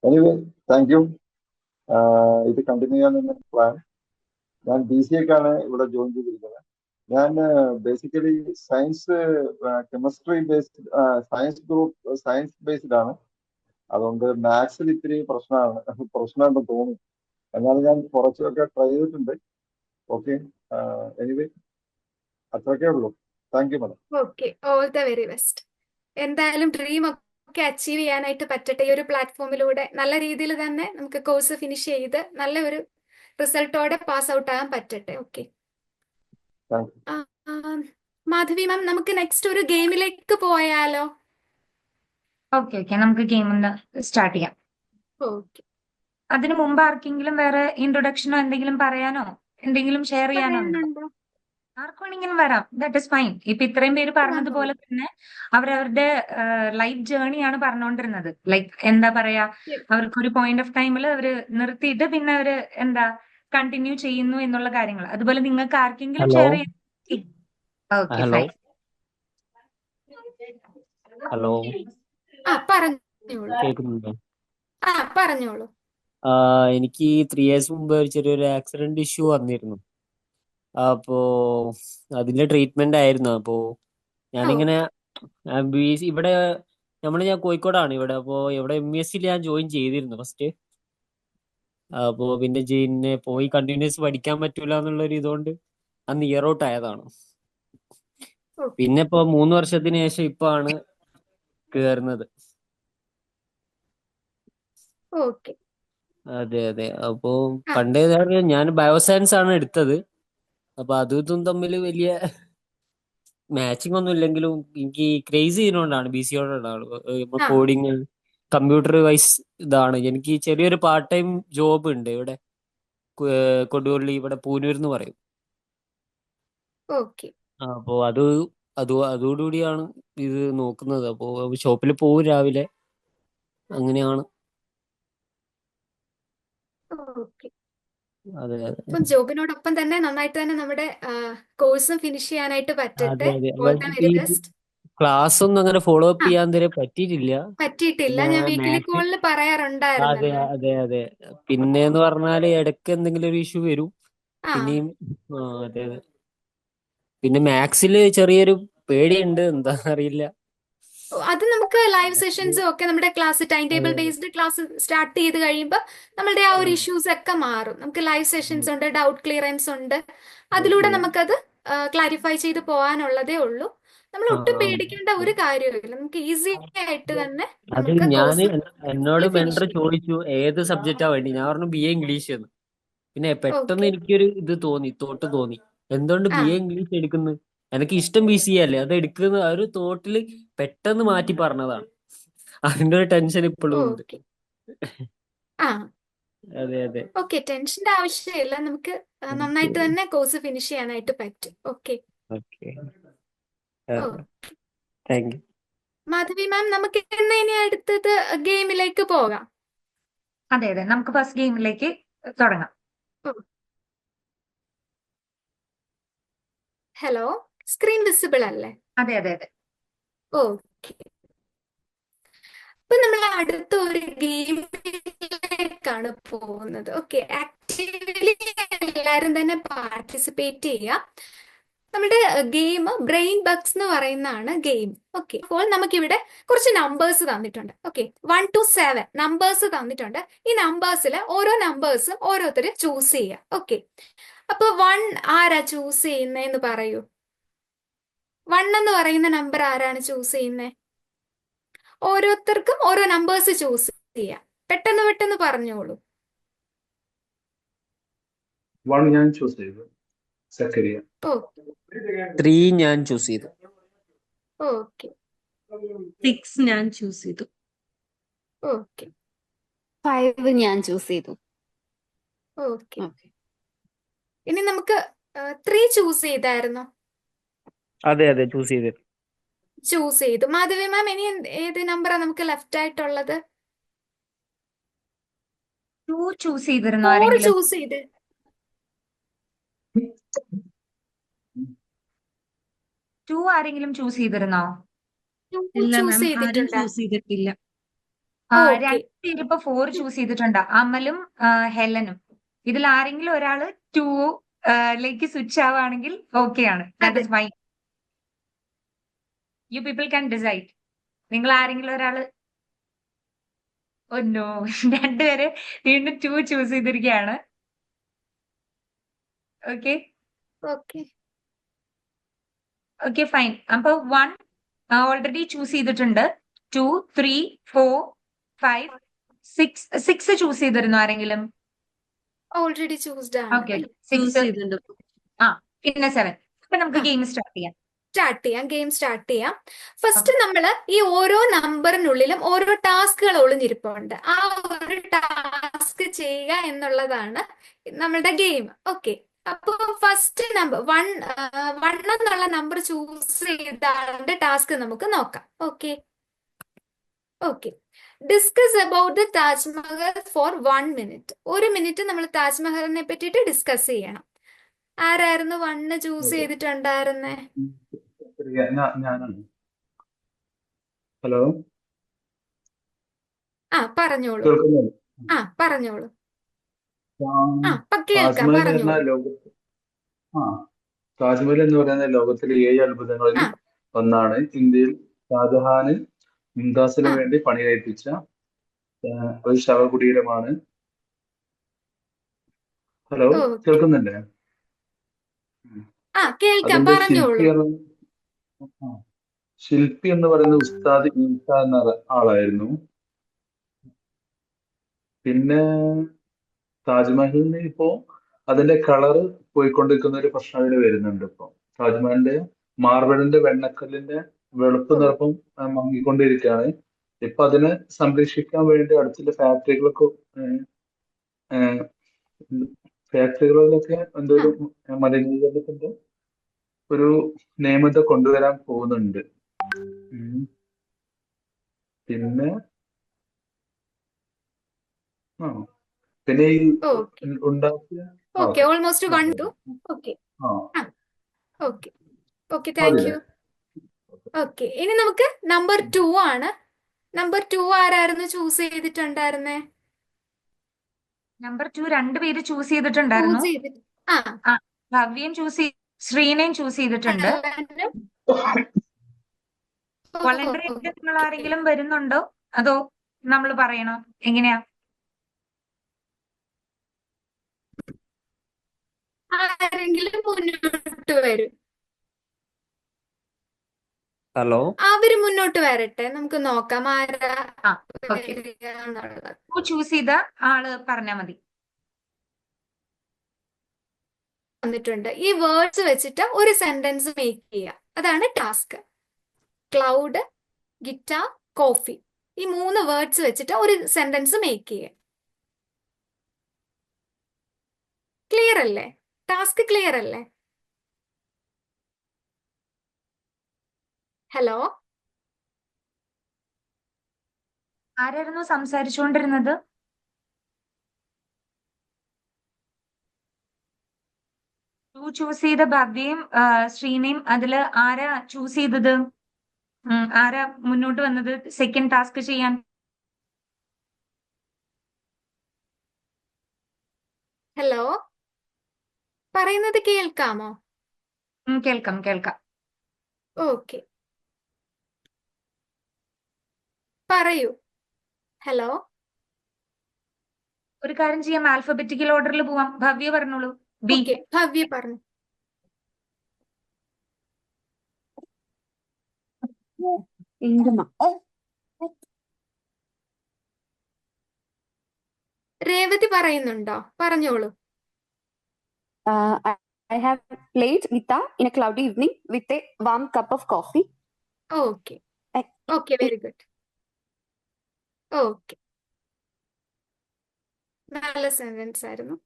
Anyway, thank you. ഇത് കണ്ടിന്യൂ ചെയ്യാൻ പ്ലാൻ. ഞാൻ BCAക്കാണ് ഇവിടെ ജോയിൻ ചെയ്തിരിക്കുന്നത്. ഞാൻ basically science, chemistry based, science based ആണ്. അതുകൊണ്ട് മാത്സിൽ ഇത്തിരി പ്രശ്നമാണെന്ന് തോന്നുന്നു. എന്നാലും ഞാൻ കുറച്ചൊക്കെ ട്രൈ ചെയ്തിട്ടുണ്ട്. ഓക്കെ, എനിവേ, അത്രയൊക്കെ ഉള്ളൂ. Thank you madam. Okay, all the very best. എന്തായാലും ഡ്രീം ഒക്കെ അച്ചീവ് ചെയ്യാനായിട്ട് പറ്റട്ടെ. ഈ ഒരു പ്ലാറ്റ്ഫോമിലൂടെ നല്ല രീതിയിൽ തന്നെ നമുക്ക് കോഴ്സ് ഫിനിഷ് ചെയ്ത് നല്ല ഒരു റിസൾട്ടോടെ പാസ് ഔട്ട് ആകാൻ പറ്റട്ടെ. Okay, thank you. Madhavi ma'am, നമുക്ക് നെക്സ്റ്റ് ഒരു ഗെയിമിലേക്ക് പോയാലോ? ഓക്കെ ഓക്കെ, നമുക്ക് ഗെയിം ഒന്ന് സ്റ്റാർട്ട് ചെയ്യാം. ഓക്കെ, അതിനു മുമ്പ് ആർക്കെങ്കിലും വേറെ ഇൻട്രൊഡക്ഷനോ എന്തെങ്കിലും പറയാനോ എന്തെങ്കിലും ഷെയർ ചെയ്യാനോ ഉണ്ടോ? പറയാനുണ്ടോ? ആർക്ക് വേണമെങ്കിലും വരാം, ദാറ്റ് ഇസ് ഫൈൻ. ഇപ്പൊ ഇത്രയും പേര് പറഞ്ഞതുപോലെ തന്നെ അവരവരുടെ ലൈഫ് ജേണിയാണ് പറഞ്ഞുകൊണ്ടിരുന്നത്. ലൈക്ക് എന്താ പറയാ, അവർക്കൊരു പോയിന്റ് ഓഫ് ടൈമിൽ അവര് നിർത്തിയിട്ട് പിന്നെ അവര് എന്താ കണ്ടിന്യൂ ചെയ്യുന്നു എന്നുള്ള കാര്യങ്ങൾ. അതുപോലെ നിങ്ങൾക്ക് ആർക്കെങ്കിലും ഹലോ ഷെയർ ചെയ്യാൻ. Okay hello fine. ഹലോ പറഞ്ഞോളൂ. കേൾക്കുന്നുണ്ടോ? പറഞ്ഞോളൂ. എനിക്ക് 3 years മുമ്പ് ഒരു ചെറിയൊരു ആക്സിഡന്റ് ഇഷ്യൂ വന്നിരുന്നു. അപ്പോ അതിന്റെ ട്രീറ്റ്മെന്റ് ആയിരുന്നു. അപ്പോ ഞാനിങ്ങനെ ഇവിടെ ഞാൻ കോഴിക്കോടാണ് ഇവിടെ. അപ്പോ ഇവിടെ MESc ഞാൻ ജോയിൻ ചെയ്തിരുന്നു ഫസ്റ്റ്. അപ്പോ പിന്നെ പോയി കണ്ടിന്യൂസ് പഠിക്കാൻ പറ്റൂല എന്നുള്ള ഒരു ഇതുകൊണ്ട് അന്ന് ഇയർ ഔട്ട് ആയതാണ്. പിന്നെ ഇപ്പൊ 3 വർഷത്തിന് ശേഷം ഇപ്പൊ ആണ് കേറുന്നത്. ഓക്കെ, അതെ അതെ. അപ്പോ പണ്ടേ ഞാൻ ബയോസയൻസ് ആണ് എടുത്തത്. അപ്പൊ അതും ഇതും തമ്മിൽ വലിയ മാച്ചിങ് ഒന്നും ഇല്ലെങ്കിലും എനിക്ക് ക്രേസ് ചെയ്യുന്നതുകൊണ്ടാണ് BC കോഡിങ്, കമ്പ്യൂട്ടർ വൈസ് ഇതാണ്. എനിക്ക് ചെറിയൊരു പാർട്ട് ടൈം ജോബ് ഉണ്ട് ഇവിടെ കൊടുവള്ളി, ഇവിടെ പൂനൂർ എന്ന് പറയും. ഓക്കെ, അപ്പോ അതോടുകൂടിയാണ് ഇത് നോക്കുന്നത്. അപ്പോ ഷോപ്പിൽ പോകും രാവിലെ, അങ്ങനെയാണ്. ഓക്കെ. അതെ അതെ അപ്പം ജോബിനോടൊപ്പം തന്നെ നന്നായിട്ട് തന്നെ നമ്മുടെ കോഴ്സും ഫിനിഷ് ചെയ്യാനായിട്ട് പറ്റട്ടെ. അതെ അതെ. ഓൾ ദ വെരി ഈ ബെസ്റ്റ്. ക്ലാസ് ഒന്നും അങ്ങനെ ഫോളോ അപ്പ് ചെയ്യാൻ ഇതുവരെ പറ്റിയിട്ടില്ല. പറ്റിയിട്ടില്ല, പിന്നെ ഞാൻ വീക്കിലി മാത്സ്, കോളിൽ അതെ പറയാറുണ്ടായിരുന്നല്ലോ. അതെ അതെ. പിന്നെന്ന് പറഞ്ഞാല് ഇടയ്ക്ക് എന്തെങ്കിലും ഒരു ഇഷ്യൂ വരും. ആ പിന്നെയും അതെ അതെ. പിന്നെ മാത്സില് ചെറിയൊരു പേടിയുണ്ട്, എന്താ അറിയില്ല. അത് നമുക്ക് ലൈവ് സെഷൻസും ഒക്കെ നമ്മുടെ class time table based class start ചെയ്ത് കഴിയുമ്പോൾ നമ്മളുടെ ആ ഒരു ഇഷ്യൂസ് ഒക്കെ മാറും. നമുക്ക് ലൈവ് സെഷൻസ് ഉണ്ട്, ഡൗട്ട് ക്ലിയറൻസ് ഉണ്ട്. അതിലൂടെ നമുക്കത് ക്ലാരിഫൈ ചെയ്ത് പോകാനുള്ളതേ ഉള്ളൂ. നമ്മൾ ആ ഒട്ടും ആ, പേടിക്കേണ്ട ഒരു കാര്യവുമില്ല. നമുക്ക് ഈസി ആയിട്ട് തന്നെ അത് നമുക്ക് ഞാന് കോഴ്സ് എന്നോട് ഫിനിഷ് മെൻറ്റർ ചെയ്യാം. ചോദിച്ചു ഏത് സബ്ജക്റ്റാ വേണ്ടി. ഞാൻ പറഞ്ഞു BA ഇംഗ്ലീഷ് എന്ന്. പിന്നെ പെട്ടെന്ന് ഓക്കെ. എനിക്കൊരു ഇത് തോന്നി, തോട്ട് തോന്നി, എന്തുകൊണ്ട് ആ BA ഇംഗ്ലീഷ് എടുക്കുന്നു, എനിക്ക് ഇഷ്ടം BCA അല്ലേ, അത് എടുക്കുന്ന ആ ഒരു തോട്ടില് പെട്ടെന്ന് മാറ്റി പറഞ്ഞതാണ്. അതിന്റെ ഒരു ടെൻഷൻ ഇപ്പോഴും ഉണ്ട്. ഓക്കെ. ആ അതെ അതെ. ഓക്കെ, ടെൻഷന്റെ ആവശ്യമില്ല. നമുക്ക് നന്നായിട്ട് തന്നെ കോഴ്സ് ഫിനിഷ് ചെയ്യാനായിട്ട് പറ്റും. Okay. Okay. Oh thank you. Madhavi ma'am, നമുക്ക് ഇനി അടുത്തത് ഗെയിമിലേക്ക് പോകാം. അതെ അതെ, നമുക്ക് ഫസ്റ്റ് ഗെയിമിലേക്ക് തുടങ്ങാം. ഹലോ, സ്ക്രീൻ വിസിബിൾ അല്ലേ? അതെ അതെ അതെ. ഓക്കെ. അപ്പൊ നമ്മൾ അടുത്ത ഒരു ഗെയിമിലേക്കാണ് പോകുന്നത്. ഓക്കെ, ആക്റ്റീവ്ലി എല്ലാവരും തന്നെ പാർട്ടിസിപ്പേറ്റ് ചെയ്യുക. നമ്മുടെ ഗെയിം ബ്രെയിൻ ബഗ്സ് എന്ന് പറയുന്നതാണ് ഗെയിം. ഓക്കെ, അപ്പോൾ നമുക്കിവിടെ കുറച്ച് നമ്പേഴ്സ് തന്നിട്ടുണ്ട്. ഓക്കെ, 1 to 7 നമ്പേഴ്സ് തന്നിട്ടുണ്ട്. ഈ നമ്പേഴ്സിൽ ഓരോ നമ്പേഴ്സും ഓരോരുത്തർ ചൂസ് ചെയ്യുക. ഓക്കെ, അപ്പൊ 1 ആരാ ചൂസ് ചെയ്യുന്നതെന്ന് പറയൂ. 1 എന്ന് പറയുന്ന നമ്പർ ആരാണ് ചൂസ് ചെയ്യുന്നത്? ഓരോരുത്തർക്കും ഓരോ നമ്പേഴ്സ് ചൂസ് ചെയ്യാം. പെട്ടെന്ന് പെട്ടെന്ന് പറഞ്ഞോളൂ. 1 ഞാൻ ചൂസ് ചെയ്തു. സക്കരിയ. ഓക്കെ 3 ഞാൻ ചൂസ് ചെയ്തു. ഓക്കെ 6 ഞാൻ ചൂസ് ചെയ്തു. ഓക്കെ 5 ഞാൻ ചൂസ് ചെയ്തു. ഓക്കെ. ഓക്കെ. ഇനി നമുക്ക് 3 ചൂസ് ചെയ്തായിരുന്നോ? അതെ അതെ, ചൂസ് ചെയ്തു. ചൂസ് ചെയ്തു. മാധവി മാം, ഇനി ഏത് നമ്പറാ നമുക്ക് ലെഫ്റ്റ് ആയിട്ടുള്ളത്? 2 ചൂസ് ചെയ്തിരുന്നോ 4 ആരെങ്കിലും? ചൂസ് ചെയ്ത്. 2 ആരെങ്കിലും ചൂസ് ചെയ്തിരുന്നോ? 2 ഇല്ല ചൂസ് മാം, ആരും ചെയ്തിട്ടുണ്ടാ? ചൂസ് ചെയ്തിട്ടില്ല. ഓക്കെ. 2 പേരിപ്പോ 4 ചൂസ് ചെയ്തിട്ടുണ്ട്. അമലും ഹെലനും. ഇതിൽ ആരെങ്കിലും ഒരാള് 2 ലേക്ക് സ്വിച്ച് ആവുകയാണെങ്കിൽ ഓക്കെ ആണ്. ദാറ്റ് അതെ. Is fine. You people can decide. നിങ്ങൾ ആരെങ്കിലും ഒരാള് നോ രണ്ടുപേര് വീണ്ടും 2 ചൂസ് ചെയ്തിരിക്കുകയാണ്. Okay okay. Okay fine. അപ്പൊ 1 ഓൾറെഡി ചൂസ് ചെയ്തിട്ടുണ്ട്. 2, 3, 4, 5, 6 ചൂസ് ചെയ്തിരുന്നു ആരെങ്കിലും? ഓൾറെഡി ചൂസ്ഡ് ആണ്. ഓക്കെ ചൂസ് 6 ചെയ്തിട്ടുണ്ട്. പിന്നെ 7. അപ്പൊ നമുക്ക് ആ. ഗെയിം സ്റ്റാർട്ട് ചെയ്യാം. ഗെയിം സ്റ്റാർട്ട് ചെയ്യാം. ഫസ്റ്റ് നമ്മൾ ഈ ഓരോ നമ്പറിനുള്ളിലും ഓരോ ടാസ്കുകൾ ഒളിഞ്ഞിരിപ്പുണ്ട്. ആ ഒരു ടാസ്ക് ചെയ്യുക എന്നുള്ളതാണ് നമ്മളുടെ ഗെയിം. ഓക്കെ, അപ്പൊ ഫസ്റ്റ് നമ്പർ 1 എന്നുള്ള നമ്പർ ചൂസ് ചെയ്ത ആളുടെ ടാസ്ക് നമുക്ക് നോക്കാം. Okay okay discuss about the Taj Mahal for 1 minute. 1 minute നമ്മൾ താജ്മഹലിനെ പറ്റിയിട്ട് ഡിസ്കസ് ചെയ്യണം. ആരായിരുന്നു 1 ചൂസ് ചെയ്തിട്ടുണ്ടായിരുന്നേ? സക്കരിയ. ഞാനാണ്. ഹലോ, പറഞ്ഞോളൂ. കേൾക്കുന്നുണ്ടോ? പറഞ്ഞോളൂ. കേൾക്കാം, താജ്മഹൽ എന്ന പറഞ്ഞോളൂ. ലോകത്ത് താജ്മഹൽ എന്ന് പറയുന്ന ലോകത്തിലെ 7 അത്ഭുതങ്ങളിൽ ആ ഒന്നാണ്. ഇന്ത്യയിൽ ഷാജഹാന് മുംതാസിന് ആ വേണ്ടി പണി കഴിപ്പിച്ച ഒരു ശവകുടീരമാണ്. ഹലോ, ഓക്കെ കേൾക്കുന്നില്ലേ? കേൾക്കാം, അതിന്റെ പറഞ്ഞോളൂ. ശില്പി എന്ന് പറയുന്നത് ഉസ്താദ് ഈസ എന്ന ആളായിരുന്നു. പിന്നെ താജ്മഹലിന് ഇപ്പോ അതിന്റെ കളറ് പോയിക്കൊണ്ടിരിക്കുന്ന ഒരു പ്രശ്നം അതിന് വരുന്നുണ്ട്. ഇപ്പൊ താജ്മഹലിന്റെ മാർബിളിന്റെ വെണ്ണക്കല്ലിന്റെ വെളുപ്പ് ഓ നിറപ്പം മങ്ങിക്കൊണ്ടിരിക്കുകയാണ്. ഇപ്പൊ അതിനെ സംരക്ഷിക്കാൻ വേണ്ടി അടുത്തുള്ള ഫാക്ടറികളിലൊക്കെ എന്തോ ആ ഒരു മലിനീകരണത്തിന്റെ ഒരു നിയമത്തെ കൊണ്ടുവരാൻ പോകുന്നുണ്ട്. ഉം. പിന്നെ ആ പിന്നെ ഈ ഓക്കെ ഉണ്ടാക്കിയ ഓക്കെ ഓൾമോസ്റ്റ് 1 to. ഓക്കെ ആ okay okay thank you. Okay, ഇനി നമുക്ക് നമ്പർ 2 ആണ്. നമ്പർ 2 ആരായിരുന്നു ചൂസ് ചെയ്തിട്ടുണ്ടായിരുന്നേ? നമ്പർ 2 രണ്ടുപേര് ചൂസ് ചെയ്തിട്ടുണ്ടായിരുന്നു. ചൂസ് ചെയ്തിട്ട് ഭവ്യയും ശ്രീനയും ചൂസ് ചെയ്തിട്ടുണ്ട്. ഹെലനും. വോളണ്ടറി ആയിട്ട് നിങ്ങൾ ഓക്കെ, ആരെങ്കിലും വരുന്നുണ്ടോ അതോ നമ്മൾ പറയണോ? എങ്ങനെയാ? ആരെങ്കിലും മുന്നോട്ട് വരും. ഹലോ. അവര് മുന്നോട്ട് വരട്ടെ, നമുക്ക് നോക്കാം ആരാ ആ ഓക്കെ, വരിക എന്നുള്ളത്. ചൂസ് ചെയ്ത ആള് പറഞ്ഞാൽ മതി. വന്നിട്ടുണ്ട്. ഈ വേർഡ്സ് വെച്ചിട്ട് ഒരു സെന്റൻസ് മേക്ക് ചെയ്യുക, അതാണ് ടാസ്ക്. ക്ലൗഡ്, ഗിറ്റാർ, കോഫി, ഈ 3 വേർഡ്സ് വെച്ചിട്ട് ഒരു സെന്റൻസ് മേക്ക് ചെയ്യുക. ക്ലിയർ അല്ലേ? ടാസ്ക് ക്ലിയർ അല്ലേ? ഹലോ, ആരായിരുന്നു സംസാരിച്ചുകൊണ്ടിരുന്നത്? ചൂസ് ചെയ്ത ഭവ്യയും ശ്രീനയും അതില് ആരാ ചൂസ് ചെയ്തത്? ആരാ മുന്നോട്ട് വന്നത് സെക്കൻഡ് ടാസ്ക് ചെയ്യാൻ? ഹലോ, പറയുന്നത് കേൾക്കാമോ? കേൾക്കാം കേൾക്കാം. ഓക്കെ, പറയൂ. ഹലോ, ഒരു കാര്യം ചെയ്യാം, ആൽഫബറ്റിക്കൽ ഓർഡറിൽ പോവാം. ഭവ്യ പറഞ്ഞോളൂ. ബി. ഓക്കെ, ഭവ്യ പറഞ്ഞു. ഇന്ദുമ. രേവതി പറയുന്നുണ്ടോ? പറഞ്ഞോളൂ. I have played guitar in a cloudy evening with a warm cup of coffee. Okay okay, very good. Okay, നല്ല സെന്റൻസ് ആയിരുന്നു.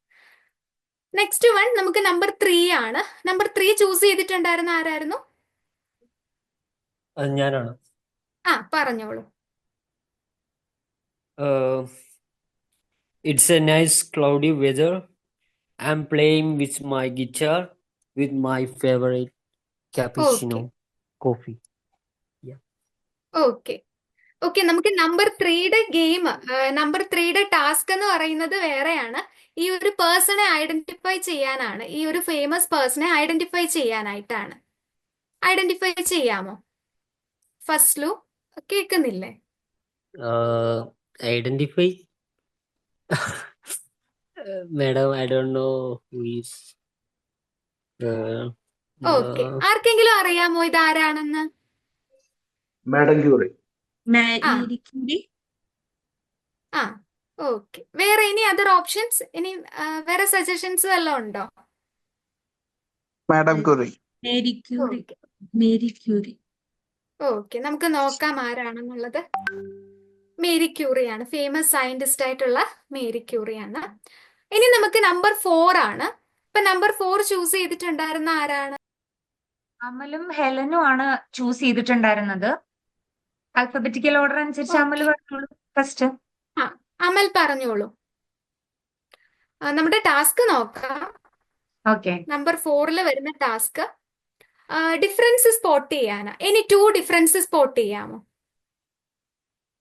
നെക്സ്റ്റ് വൺ നമുക്ക് നമ്പർ 3 ആണ്. നമ്പർ 3 ചൂസ് ചെയ്തിട്ടുണ്ടായിരുന്ന ആരായിരുന്നു? അത് ഞാനാണ്. ആ, പറഞ്ഞോളൂ. It's a nice cloudy weather. I'm playing with my guitar with my favorite cappuccino coffee. Yeah. Okay okay, നമുക്ക് നമ്പർ 3യുടെ ഗെയിം, നമ്പർ 3യുടെ ടാസ്ക് എന്ന് പറയുന്നത് വേറെയാണ്. ഈ ഒരു പേഴ്സണെ ഐഡന്റിഫൈ ചെയ്യാനാണ്, ഈ ഒരു ഫേമസ് പേഴ്സണെ ഐഡന്റിഫൈ ചെയ്യാനായിട്ടാണ്. ഐഡന്റിഫൈ ചെയ്യാമോ? ഫസ്ലു, കേൾക്കുന്നില്ലേ? Identify? Madam, I don't know who is. Okay, ആർക്കെങ്കിലും അറിയാമോ ഇതാരാണെന്ന്? Madam Curie. ആ. Marie Curie. ആ, ഓക്കെ. വേറെ ഇനി അതർ ഓപ്ഷൻസ്, ഇനി വേറെ സജഷൻസ് വല്ലതും ഉണ്ടോ? Madam Curie. Marie Curie. Okay Marie Curie. Okay, നമുക്ക് നോക്കാം ആരാണെന്നുള്ളത്. മേരി ക്യൂറിയാണ്, ഫേമസ് സയന്റിസ്റ്റ് ആയിട്ടുള്ള മേരി ക്യൂറിയാണ്. ഇനി നമുക്ക് നമ്പർ 4 ആണ്. ഇപ്പൊ നമ്പർ 4 ചൂസ് ചെയ്തിട്ടുണ്ടായിരുന്ന ആരാണ്? അമലും ഹെലനും ആണ് ചൂസ് ചെയ്തിട്ടുണ്ടായിരുന്നത്. ആൽഫബറ്റിക്കൽ ഓർഡർ അനുസരിച്ച് അമൽ പറഞ്ഞോളൂ ഫസ്റ്റ്. ആ, അമൽ പറഞ്ഞോളൂ. നമ്മുടെ ടാസ്ക് നോക്കാം. ഓക്കെ, നമ്പർ 4ൽ വരുന്ന ടാസ്ക് ഡിഫറൻസ് സ്പോട്ട് ചെയ്യാനാ. ഇനി 2 ഡിഫറൻസ് സ്പോട്ട് ചെയ്യാമോ?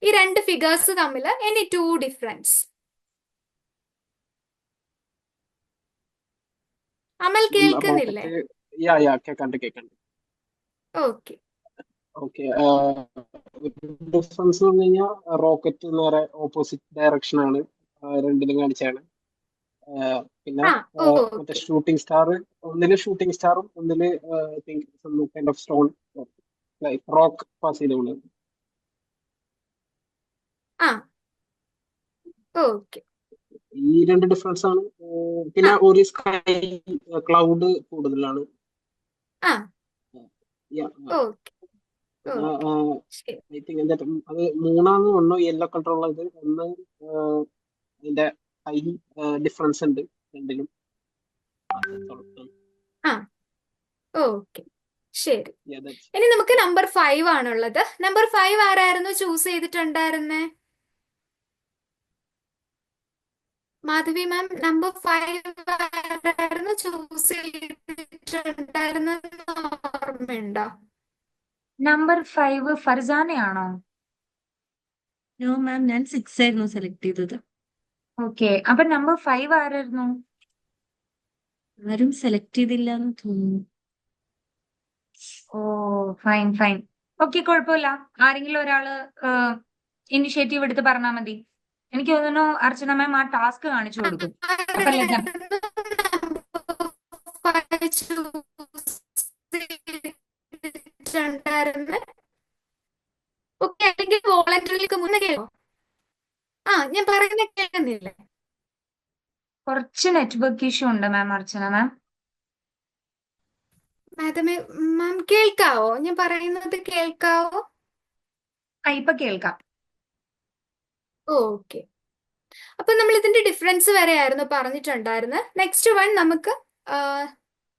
ഈ 2 ഫിഗേഴ്സ് തമ്മിൽ ഇനി 2 ഡിഫറൻസ്. അമൽ കേൾക്കുന്നില്ലേ? കേക്കണ്ട്. Okay okay. ഡിഫറൻസ് പറഞ്ഞു കഴിഞ്ഞാൽ റോക്കറ്റ് നേരെ ഓപ്പോസിറ്റ് ഡയറക്ഷൻ ആണ് രണ്ടിലും കാണിച്ചാണ്. പിന്നെ ആ, മറ്റേ ഓക്കെ ഷൂട്ടിംഗ് സ്റ്റാർ, ഒന്നില് ഷൂട്ടിംഗ് സ്റ്റാറും ഒന്നില് I think kind of stone like rock pass ചെയ്തുകൊണ്ട്. ആ, ഓക്കെ ഈ രണ്ട് ഡിഫറൻസ് ആണ്. പിന്നെ ഒരു സ്കൈ ക്ലൗഡ് കൂടുതലാണ്. ആ, Yeah, ഓക്കെ ശരി. ഐ തിങ്ക് അത് മൂന്നാന്ന് തോന്നുന്നു യെല്ലോ കളർ ഉള്ളത്. ഒന്ന് അതിന്റെ ഹൈ ഡിഫറൻസ് ഉണ്ട് രണ്ടിലും. ആ, ഓക്കെ ശരി. Yeah, that's ഇനി നമുക്ക് നമ്പർ 5 ആണുള്ളത്. നമ്പർ 5 ആരായിരുന്നു ചൂസ് ചെയ്തിട്ടുണ്ടായിരുന്നേ? മാധവി മാം, നമ്പർ 5 ആരായിരുന്നു ചൂസ് ചെയ്തിട്ടുണ്ടായിരുന്നെന്ന് ഓർമ്മയുണ്ടോ? നമ്പർ 5 ഫർസാനയാണോ? നോ മാം, ഞാൻ 6 ആയിരുന്നു സെലക്ട് ചെയ്തത്. ഓക്കെ, അപ്പൊ നമ്പർ 5 ആരായിരുന്നു? ആരും സെലക്ട് ചെയ്തില്ല എന്ന് തോന്നുന്നു. ഓ, ഫൈൻ ഫൈൻ. ഓക്കെ, കുഴപ്പമില്ല. ആരെങ്കിലും ഒരാള് ഇനിഷ്യേറ്റീവ് എടുത്ത് പറഞ്ഞാൽ മതി. എനിക്ക് തോന്നുന്നു അർച്ചന മാം ആ ടാസ്ക് കാണിച്ചു കൊടുക്കും. അപ്പൊ ലത. ചൂസ് ചെയ്തിട്ടുണ്ടായിരുന്നെ? വോളണ്ടറിലേക്ക് മുന്നേ കേൾക്കോ? ഞാൻ പറയുന്ന കേൾക്കുന്നില്ലേ? കുറച്ച് നെറ്റ്വർക്ക് ഇഷ്യൂ ഉണ്ട് മാം അർച്ചന മാം. മാഡമേ, മാം കേൾക്കാവോ? ഞാൻ പറയുന്നത് കേൾക്കാവോ? ഇപ്പൊ കേൾക്കാം. ഓക്കെ. അപ്പൊ നമ്മൾ ഇതിന്റെ ഡിഫറൻസ് വരെയായിരുന്നു പറഞ്ഞിട്ടുണ്ടായിരുന്നത്. നെക്സ്റ്റ് വൺ നമുക്ക്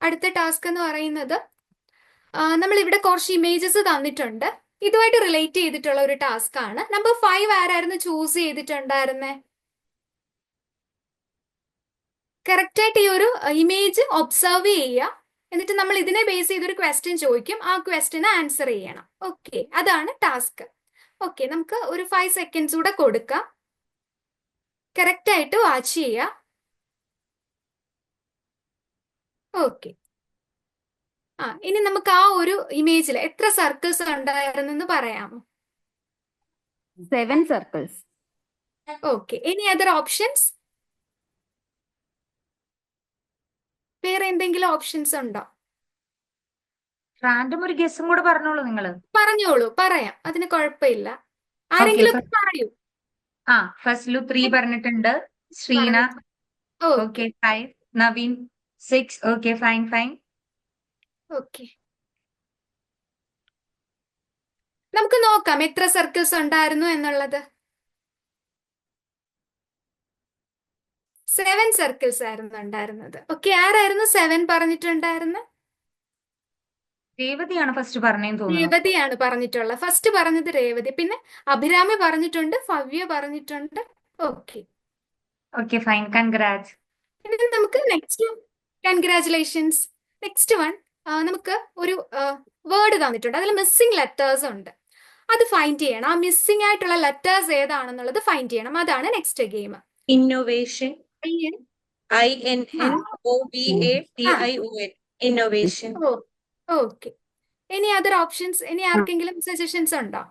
അടുത്ത ടാസ്ക് എന്ന് പറയുന്നത് നമ്മൾ ഇവിടെ കുറച്ച് ഇമേജസ് തന്നിട്ടുണ്ട്. ഇതുമായിട്ട് റിലേറ്റ് ചെയ്തിട്ടുള്ള ഒരു ടാസ്ക് ആണ്. നമ്പർ 5 ആരായിരുന്നു ചൂസ് ചെയ്തിട്ടുണ്ടായിരുന്നേ? കറക്റ്റ് ആയിട്ട് ഈ ഒരു ഇമേജ് ഒബ്സർവ് ചെയ്യുക. എന്നിട്ട് നമ്മൾ ഇതിനെ ബേസ് ചെയ്തൊരു ക്വസ്റ്റ്യൻ ചോദിക്കും. ആ ക്വസ്റ്റ്യന് ആൻസർ ചെയ്യണം. ഓക്കെ, അതാണ് ടാസ്ക്. ഓക്കെ, നമുക്ക് ഒരു 5 സെക്കൻഡ്സ് കൂടെ കൊടുക്കാം. കറക്റ്റ് ആയിട്ട് വാച്ച് ചെയ്യുക. ഓക്കെ. ഇനി നമുക്ക് ആ ഒരു ഇമേജിൽ എത്ര സർക്കിൾസ് ഉണ്ടായിരുന്നെന്ന് പറയാമോ? 7 circles. Okay. Any other options? വേറെ എന്തെങ്കിലും ഓപ്ഷൻസ് ഉണ്ടോ? റാൻഡം ഒരു ഗസ്സും കൂടെ പറഞ്ഞോളൂ നിങ്ങള്. പറഞ്ഞോളൂ, പറയാം, അതിന് കുഴപ്പമില്ല. ആരെങ്കിലും ഒക്കെ പറയൂ. ഫസ്റ്റിലു 3 പറഞ്ഞിട്ടുണ്ട്. ശ്രീന okay. Okay 5. Naveen 6. Okay fine fine. Okay, നമുക്ക് നോക്കാം എത്ര സർക്കിൾസ് ഉണ്ടായിരുന്നു എന്നുള്ളത്. 7 സർക്കിൾസ് ആയിരുന്നു ഉണ്ടായിരുന്നത്. ഓക്കെ, ആരായിരുന്നു 7 പറഞ്ഞിട്ടുണ്ടായിരുന്നത്? രേവതിയാണ് ഫസ്റ്റ് പറഞ്ഞേന്ന് തോന്നുന്നു. രേവതിയാണ് പറഞ്ഞിട്ടുള്ളത്. ഫസ്റ്റ് പറഞ്ഞത് രേവതി, പിന്നെ അഭിരാമി പറഞ്ഞിട്ടുണ്ട്, ഭവ്യ പറഞ്ഞിട്ടുണ്ട്. ഓക്കെ. Okay fine, congrats. ഇനി നമുക്ക് നെക്സ്റ്റ്, കൺഗ്രാറ്റുലേഷൻസ്. നെക്സ്റ്റ് വൺ, നമുക്ക് ഒരു വേർഡ് തന്നിട്ടുണ്ട്. അതിൽ മിസ്സിംഗ് ലെറ്റേഴ്സ് ഉണ്ട്. അത് ഫൈൻഡ് ചെയ്യണം. ആ മിസ്സിംഗ് ആയിട്ടുള്ള ലെറ്റേഴ്സ് ഏതാണെന്നുള്ളത് ഫൈൻഡ് ചെയ്യണം. അതാണ് next game. Innovation. INNOVATION. Innovation. Okay. ഇനി അതർ ഓപ്ഷൻസ്? ഇനി ആർക്കെങ്കിലും സജഷൻസ് ഉണ്ടോ?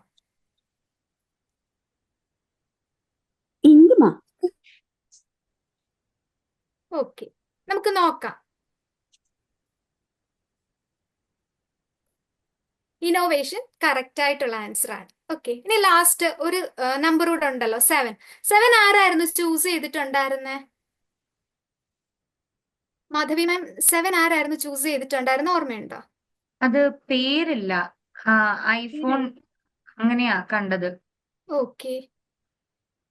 ഇന്ദുമ. ഓക്കെ, നമുക്ക് നോക്കാം. ഇന്നോവേഷൻ കറക്റ്റ് ആയിട്ടുള്ള ആൻസർ ആണ്. ഓക്കെ, ഇനി ലാസ്റ്റ് ഒരു നമ്പർ കൂടെ ഉണ്ടല്ലോ, 7 ആരായിരുന്നു ചൂസ് ചെയ്തിട്ടുണ്ടായിരുന്നേ? മാധവി മാം, 7 ആരായിരുന്നു ചൂസ് ചെയ്തിട്ടുണ്ടായിരുന്ന ഓർമ്മയുണ്ടോ? അത് പേരില്ല. ഐഫോൺ അങ്ങനെയാ കണ്ടത്. ഓക്കെ.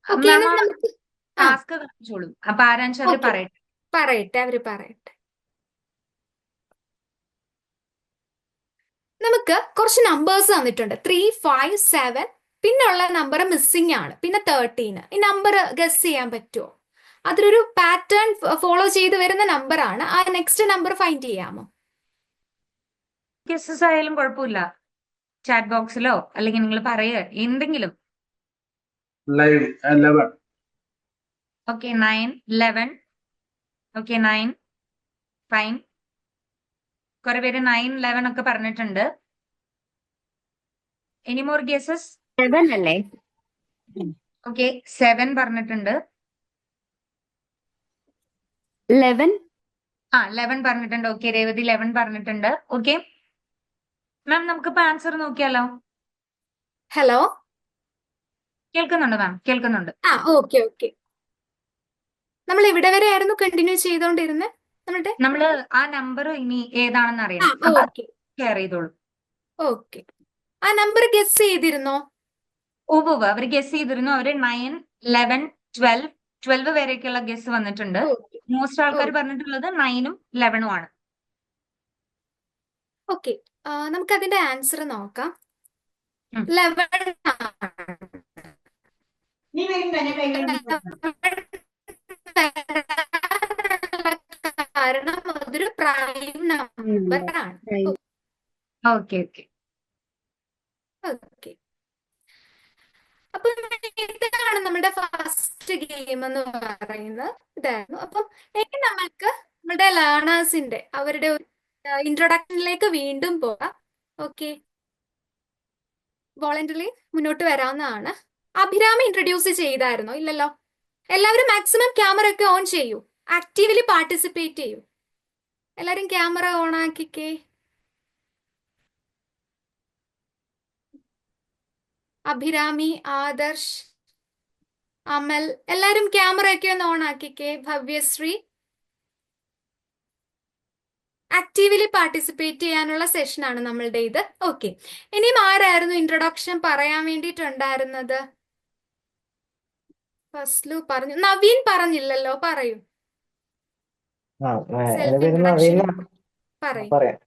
ഓക്കെ, മാം എന്നാൽ നമുക്ക് ടാസ്ക് കാണിച്ചോളൂ. അപ്പൊ ആരാന്ന് വെച്ചാൽ അവര് ഓക്കെ, പറയട്ടെ. പറയട്ടെ, അവര് പറയട്ടെ. നമുക്ക് കുറച്ച് നമ്പേഴ്സ് തന്നിട്ടുണ്ട്. 3, 5, 7. പിന്നെ ഉള്ള നമ്പർ മിസ്സിംഗ് ആണ്. പിന്നെ 13. ഈ നമ്പർ ഗസ് ചെയ്യാൻ പറ്റുമോ? അതിലൊരു പാറ്റേൺ ഫോളോ ചെയ്ത് വരുന്ന നമ്പർ ആണ്. ആ നെക്സ്റ്റ് നമ്പർ ഫൈൻഡ് ചെയ്യാമോ? ഗസ്സസ് ആയാലും കുഴപ്പമില്ല. ചാറ്റ് ബോക്സിലോ അല്ലെങ്കിൽ നിങ്ങൾ പറയുക എന്തെങ്കിലും. ലൈവ് 11. ഓക്കെ 9, 11. Okay 9 fine. കുറെ പേര് 9, 11 ഒക്കെ പറഞ്ഞിട്ടുണ്ട്. Any more guesses? 7 അല്ലേ? ഓക്കെ 7 പറഞ്ഞിട്ടുണ്ട്. 11. 11 പറഞ്ഞിട്ടുണ്ട്. ഓക്കെ രേവതി 11 പറഞ്ഞിട്ടുണ്ട്. ഓക്കെ മാം നമുക്കിപ്പോ ആൻസർ നോക്കിയാലോ? ഹലോ. കേൾക്കുന്നുണ്ട് മാം, കേൾക്കുന്നുണ്ട്. ഓക്കെ. നമ്മൾ എവിടെ വരെ ആയിരുന്നു കണ്ടിന്യൂ ചെയ്തോണ്ടിരുന്നത്? നമ്മള് ആ നമ്പർ ഇനി ഏതാണെന്ന് അറിയണം. അപ്പൊ ഓക്കെ. ഷെയർ ചെയ്തോളൂ. ഓക്കെ, ആ നമ്പർ ഗസ് ചെയ്തിരുന്നോ? അവര് ഗസ് ചെയ്തിരുന്നു. അവര് 9, 11, 12 വരെയൊക്കെയുള്ള ഗസ് വന്നിട്ടുണ്ട്. മോസ്റ്റ് ആൾക്കാർ പറഞ്ഞിട്ടുള്ളത് 9ഉം 11ഉം ആണ്. ഓക്കെ, നമുക്ക് അതിന്റെ ആൻസർ നോക്കാം. 11 കാരണം അതൊരു പ്രൈം നമ്പർ ആണ്. ഓക്കെ. അപ്പൊ ഇതാണ് നമ്മുടെ ഫസ്റ്റ് ഗെയിം എന്ന് പറയുന്നത്. ഇതായിരുന്നു. അപ്പം ഇനി നമ്മൾക്ക് നമ്മുടെ ലേണേഴ്സിന്റെ അവരുടെ ഒരു ഇൻട്രൊഡക്ഷനിലേക്ക് വീണ്ടും പോകാം. ഓക്കെ, വോളണ്ടറിലി മുന്നോട്ട് വരാവുന്നതാണ്. അഭിരാമി ഇൻട്രൊഡ്യൂസ് ചെയ്തായിരുന്നോ? ഇല്ലല്ലോ. എല്ലാവരും മാക്സിമം ക്യാമറ ഒക്കെ ഓൺ ചെയ്യൂ. ആക്റ്റീവ്ലി പാർട്ടിസിപ്പേറ്റ് ചെയ്യൂ. എല്ലാരും ക്യാമറ ഓൺ ആക്കിക്കേ. അഭിരാമി, ആദർശ്, അമൽ, എല്ലാരും ക്യാമറ ഒക്കെ ഒന്ന് ഓൺ ആക്കിക്കേ. ഭവ്യശ്രീ, ആക്റ്റീവ്ലി പാർട്ടിസിപ്പേറ്റ് ചെയ്യാനുള്ള സെഷനാണ് നമ്മളുടെ ഇത്. ഓക്കെ, ഇനിയും ആരായിരുന്നു ഇൻട്രൊഡക്ഷൻ പറയാൻ വേണ്ടിയിട്ടുണ്ടായിരുന്നത്? ഫസ്ലു പറഞ്ഞു, നവീൻ പറഞ്ഞില്ലല്ലോ, പറയൂ. എന്റെ സെൽഫ് പേര് നവീൻ ഇൻട്രൊഡക്ഷൻ എന്നാണ്. പറയൂ. പറയാം.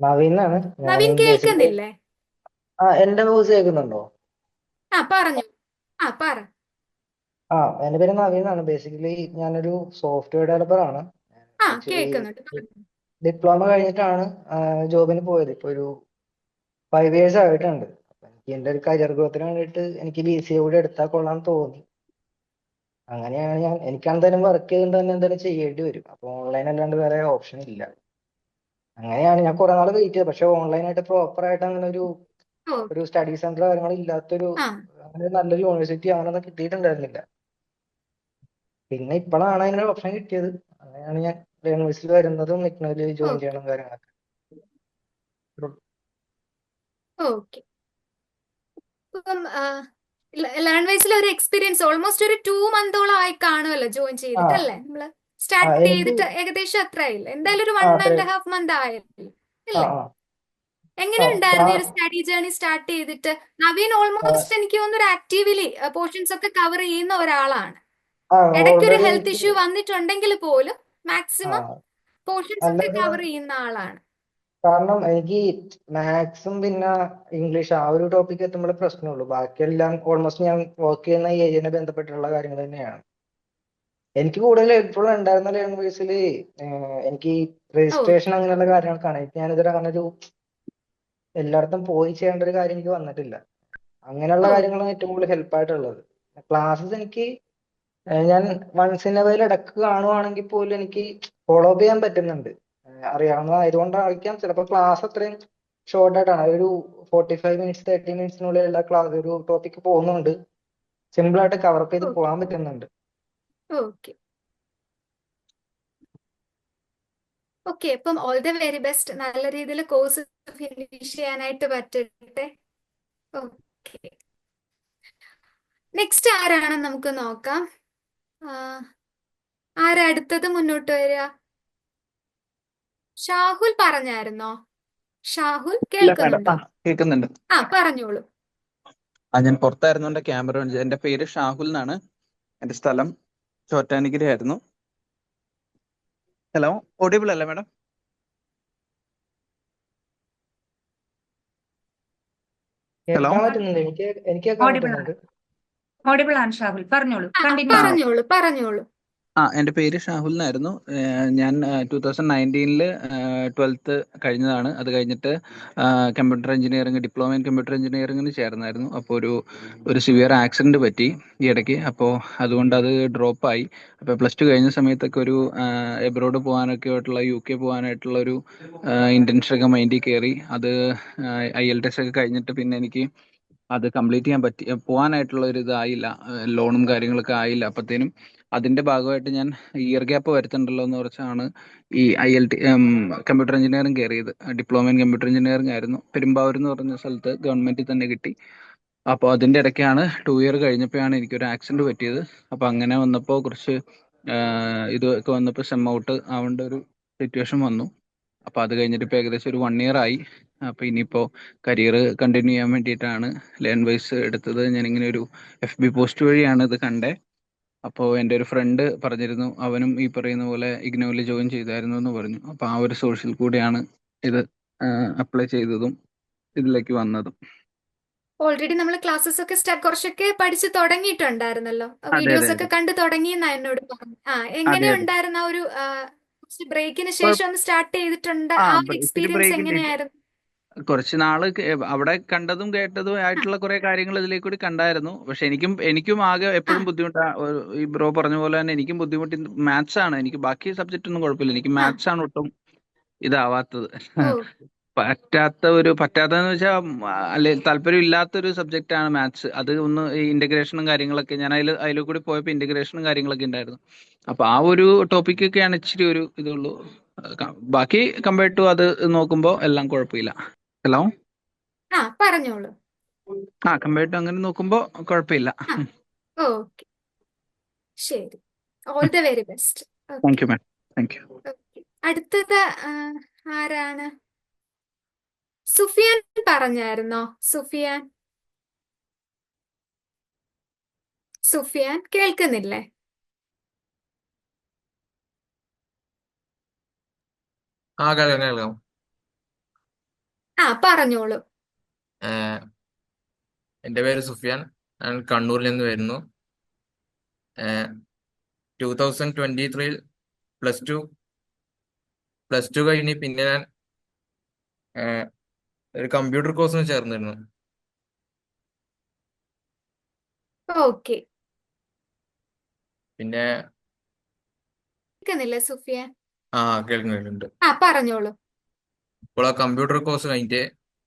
നവീൻ എന്നാണ്. ഞാൻ നവീൻ ബേസിക്കലി കേൾക്കുന്നില്ലേ? എന്റെ വോയിസ് കേൾക്കുന്നുണ്ടോ? പറഞ്ഞു. പറ. എന്റെ പേര് നവീൻ എന്നാണ്. ബേസിക്കലി ഞാനൊരു സോഫ്റ്റ്വെയർ ഡെവലപ്പർ ആണ്. ആക്ച്വലി കേൾക്കുന്നുണ്ട്. ഡിപ്ലോമ കഴിഞ്ഞിട്ടാണ് ജോബിന് പോയത്. ഇപ്പൊ ഒരു 5 years ആയിട്ടുണ്ട്. അപ്പൊ എനിക്ക് എന്റെ ഒരു കരിയർ ഗ്രോത്തിന് വേണ്ടിയിട്ട് എനിക്ക് BCA കൂടി എടുത്താൽ കൊള്ളാൻ തോന്നി. അങ്ങനെയാണ് എനിക്ക് എന്തായാലും വർക്ക് ചെയ്തുകൊണ്ട് തന്നെ എന്തായാലും ചെയ്യേണ്ടി വരും. അപ്പൊ ഓൺലൈൻ അല്ലാണ്ട് വേറെ ഓപ്ഷൻ ഇല്ല. അങ്ങനെയാണ് ഞാൻ കുറെ നാൾ വെയിറ്റ് ചെയ്തത്. പക്ഷെ ഓൺലൈനായിട്ട് പ്രോപ്പർ ആയിട്ട് അങ്ങനെ ഒരു സ്റ്റഡി സെന്റർ കാര്യങ്ങൾ ഇല്ലാത്തൊരു അങ്ങനെ നല്ലൊരു യൂണിവേഴ്സിറ്റി അങ്ങനെയൊന്നും കിട്ടിയിട്ടുണ്ടായിരുന്നില്ല. പിന്നെ ഇപ്പോഴാണ് അതിനൊരു ഓപ്ഷൻ കിട്ടിയത്. അങ്ങനെയാണ് ഞാൻ യൂണിവേഴ്സിറ്റി വരുന്നതും ഇഗ്നോയിൽ ജോയിൻ ചെയ്യണം കാര്യങ്ങളൊക്കെ. ഓക്കെ, ഇപ്പം ലേൺവൈസിൽ ഒരു എക്സ്പീരിയൻസ് ഓൾമോസ്റ്റ് ഒരു 2 month ആയി കാണുമല്ലോ ജോയിൻ ചെയ്തിട്ട്, അല്ലേ? നമ്മള് സ്റ്റാർട്ട് ചെയ്തിട്ട് ഏകദേശം അത്ര ആയില്ല, എന്തായാലും ഒരു 1.5 month ആയല്ലേ, അല്ലേ? എങ്ങനെ ഉണ്ടായിരുന്നു ഈ ഒരു സ്റ്റഡി ജേർണി സ്റ്റാർട്ട് ചെയ്തിട്ട്? നവീൻ ഓൾമോസ്റ്റ് എനിക്ക് തോന്നുന്നു ഒരു ആക്റ്റീവ്ലി പോർഷൻസ് ഒക്കെ കവർ ചെയ്യുന്ന ഒരാളാണ്. ഇടയ്ക്കൊരു ഹെൽത്ത് ഇഷ്യൂ വന്നിട്ടുണ്ടെങ്കിൽ പോലും മാക്സിമം പോർഷൻസ് ഒക്കെ കവർ ചെയ്യുന്ന ആളാണ്. കാരണം എനിക്ക് മാത്സും പിന്നെ ഇംഗ്ലീഷ് ആ ഒരു ടോപ്പിക് എത്തുമ്പോൾ പ്രശ്നമുള്ളൂ. ബാക്കിയെല്ലാം ഓൾമോസ്റ്റ് ഞാൻ വർക്ക് ചെയ്യുന്ന ഏരിയനെ ബന്ധപ്പെട്ടുള്ള കാര്യങ്ങൾ തന്നെയാണ്. എനിക്ക് കൂടുതൽ ഹെൽപ്ഫുൾ ഉണ്ടായിരുന്ന ലാംഗ്വേജിൽ എനിക്ക് രജിസ്ട്രേഷൻ അങ്ങനെയുള്ള കാര്യങ്ങൾക്കാണ്. ഞാനിതുവരെ അങ്ങനെ ഒരു എല്ലായിടത്തും പോയി ചെയ്യേണ്ട ഒരു കാര്യം എനിക്ക് വന്നിട്ടില്ല. അങ്ങനെയുള്ള കാര്യങ്ങളാണ് ഏറ്റവും കൂടുതൽ ഹെൽപ്പായിട്ടുള്ളത്. ക്ലാസ്സസ് എനിക്ക് ഞാൻ വൺസ് ഇൻ എ വൈൽ ഇടക്ക് കാണുവാണെങ്കിൽ പോലും എനിക്ക് ഫോളോ അപ്പ് ചെയ്യാൻ പറ്റുന്നുണ്ട്. അറിയാവുന്നതായതുകൊണ്ടായിരിക്കാം ചിലപ്പോൾ ക്ലാസ് അത്രയും ഷോർട്ട് ആയിട്ടാണ്. ഒരു 45 minutes 30 minutes എല്ലാ ക്ലാസ് ഒരു ടോപ്പിക് പോകുന്നുണ്ട്. സിമ്പിൾ ആയിട്ട് കവർ ചെയ്ത് പോകാൻ പറ്റുന്നുണ്ട്. ഓക്കെ, അപ്പം ഓൾ ദ വെരി ബെസ്റ്റ്. നല്ല രീതിയിൽ കോഴ്സ് ഫിനിഷ് ചെയ്യാനായിട്ട് പറ്റട്ടെ. ഓക്കെ, നെക്സ്റ്റ് ആരാണെന്ന് നമുക്ക് നോക്കാം. ആരാ അടുത്തത് മുന്നോട്ട് വരിക? ഷാഹുൽ പറഞ്ഞായിരുന്നോ? ഷാഹുൽ കേൾക്കുന്നുണ്ടോ? കേൾക്കുന്നുണ്ട്. പറഞ്ഞോളൂ. ഞാൻ പുറത്തായിരുന്നു എന്റെ ക്യാമറ. എന്റെ പേര് ഷാഹുൽ എന്നാണ്. എന്റെ സ്ഥലം ചോറ്റാനിക്കര ആയിരുന്നു. ഹലോ, ഓഡിബിൾ അല്ലേ മാഡം? ഹലോ, ഓഡിബിൾ ആണ് ഷാഹുൽ, പറഞ്ഞോളൂ. പറഞ്ഞോളൂ. എന്റെ പേര് ഷാഹുൽ എന്നായിരുന്നു. ഞാൻ 2019 12th കഴിഞ്ഞതാണ്. അത് കഴിഞ്ഞിട്ട് computer engineering, diploma in computer എഞ്ചിനീയറിംഗിന് ചേർന്നായിരുന്നു. അപ്പോൾ ഒരു സിവിയർ ആക്സിഡന്റ് പറ്റി ഈ ഇടയ്ക്ക്. അപ്പോൾ അതുകൊണ്ട് അത് ഡ്രോപ്പായി. അപ്പോൾ +2 കഴിഞ്ഞ സമയത്തൊക്കെ ഒരു എബ്രോഡ് പോകാനൊക്കെ ആയിട്ടുള്ള UK പോകാനായിട്ടുള്ള ഒരു ഇന്റൻഷൻ ഒക്കെ മൈൻഡിൽ കയറി. അത് IELTS ഒക്കെ കഴിഞ്ഞിട്ട് പിന്നെ എനിക്ക് അത് കംപ്ലീറ്റ് ചെയ്യാൻ പോകാനായിട്ടുള്ള ഒരു ഇതായില്ല. ലോണും കാര്യങ്ങളൊക്കെ ആയില്ല. അപ്പത്തേനും അതിന്റെ ഭാഗമായിട്ട് ഞാൻ ഇയർ ഗ്യാപ്പ് വരുത്തണ്ടല്ലോ എന്ന് വെച്ചാണ് ഈ ILT കമ്പ്യൂട്ടർ എഞ്ചിനീയറിംഗ് കയറിയത്. ഡിപ്ലോമ ഇൻ കമ്പ്യൂട്ടർ എഞ്ചിനീയറിംഗ് ആയിരുന്നു. പെരുമ്പാവൂർ എന്ന് പറഞ്ഞ സ്ഥലത്ത് ഗവൺമെന്റിൽ തന്നെ കിട്ടി. അപ്പോൾ അതിന്റെ ഇടയ്ക്കാണ് 2 year കഴിഞ്ഞപ്പോഴാണ് എനിക്കൊരു ആക്സിഡന്റ് പറ്റിയത്. അപ്പൊ അങ്ങനെ വന്നപ്പോൾ കുറച്ച് ഇതൊക്കെ വന്നപ്പോൾ സെം ഔട്ട് ആവേണ്ട ഒരു സിറ്റുവേഷൻ വന്നു. അപ്പൊ അത് കഴിഞ്ഞിട്ട് ഇപ്പൊ ഏകദേശം ഒരു 1 year ആയി. അപ്പൊ ഇനിയിപ്പോ കരിയർ കണ്ടിന്യൂ ചെയ്യാൻ വേണ്ടിയിട്ടാണ് ലേൺവൈസ് എടുത്തത്. ഞാനിങ്ങനെ ഒരു FB പോസ്റ്റ് വഴിയാണ് ഇത് കണ്ടേ. അപ്പോൾ എൻ്റെ ഒരു ഫ്രണ്ട് പറഞ്ഞിരുന്നു, അവനും ഈ പറയുന്ന പോലെ ഇഗ്നോയിൽ ജോയിൻ ചെയ്തായിരുന്നു എന്ന് പറഞ്ഞു. അപ്പൊ ആ ഒരു സോഴ്സിൽ കൂടെയാണ് ഇത് അപ്ലൈ ചെയ്തതും ഇതിലേക്ക് വന്നതും. ഓൾറെഡി നമ്മൾ ക്ലാസ്സസ് ഒക്കെ കുറച്ചൊക്കെ പഠിച്ചു തുടങ്ങിയിട്ടുണ്ടായിരുന്നല്ലോ, അതെ വീഡിയോസ് അതെ ഒക്കെ അതെ കണ്ടു തുടങ്ങിയെന്നാ എന്നോട് പറഞ്ഞു. അതെ എങ്ങനെ അതെ ഉണ്ടായിരുന്നു ആ ഒരു ബ്രേക്കിന് ശേഷം ഒന്ന് സ്റ്റാർട്ട് ചെയ്തിട്ടുണ്ട്, ആ ഒരു ഇത്തിരി എക്സ്പീരിയൻസ് ബ്രേക്കിന്റെ എങ്ങനെയായിരുന്നു? കുറച്ച് നാള് അവിടെ കണ്ടതും കേട്ടതും ആയിട്ടുള്ള കുറെ കാര്യങ്ങൾ ഇതിലേക്ക് കൂടി കണ്ടായിരുന്നു. പക്ഷെ എനിക്കും ആകെ എപ്പോഴും ബുദ്ധിമുട്ടാ. ഈ ബ്രോ പറഞ്ഞ പോലെ തന്നെ എനിക്കും ബുദ്ധിമുട്ട് മാത്സ് ആണ്. എനിക്ക് ബാക്കി സബ്ജക്റ്റ് ഒന്നും കുഴപ്പമില്ല, എനിക്ക് മാത്സ് ആണ് ഒട്ടും ഇതാവാത്തത്. പറ്റാത്തതെന്ന് വെച്ചാൽ അല്ലെ താല്പര്യം ഇല്ലാത്തൊരു സബ്ജക്റ്റ് ആണ് മാത്സ്. അത് ഒന്ന് ഈ ഇന്റഗ്രേഷനും കാര്യങ്ങളൊക്കെ ഞാൻ അതിൽ കൂടി പോയപ്പോൾ ഇന്റഗ്രേഷനും കാര്യങ്ങളൊക്കെ ഉണ്ടായിരുന്നു. അപ്പൊ ആ ഒരു ടോപ്പിക്കൊക്കെയാണ് ഇച്ചിരി ഒരു ഇതുള്ളൂ. ബാക്കി കമ്പയർഡ് ടു അത് നോക്കുമ്പോൾ എല്ലാം കുഴപ്പമില്ല. ഹലോ, പറഞ്ഞോളൂ. കമ്പയർഡ് ടു അങ്ങനെ നോക്കുമ്പോ കുഴപ്പമില്ല. ആ ഓക്കെ, ശരി. All the very best. Thank okay you ma'am. Thank you. Okay. അടുത്തത് ആരാണ്? സുഫിയാൻ പറഞ്ഞായിരുന്നോ? സുഫിയാൻ കേൾക്കുന്നില്ലേ? കേൾക്കാം. പറഞ്ഞോളൂ. ഏഹ് എൻ്റെ പേര് സുഫിയാൻ. ഞാൻ കണ്ണൂരിൽ നിന്ന് വരുന്നു. 2023 പ്ലസ് ടു കഴിഞ്ഞ് പിന്നെ ഞാൻ ഒരു കമ്പ്യൂട്ടർ കോഴ്സിന് ചേർന്നിരുന്നു. ഓക്കെ, പിന്നെ കേൾക്കുന്നില്ലേ സുഫിയാൻ? കേൾക്കുന്നുണ്ട്. പറഞ്ഞോളൂ. ഇപ്പോൾ ആ കമ്പ്യൂട്ടർ കോഴ്സ് കഴിഞ്ഞിട്ട്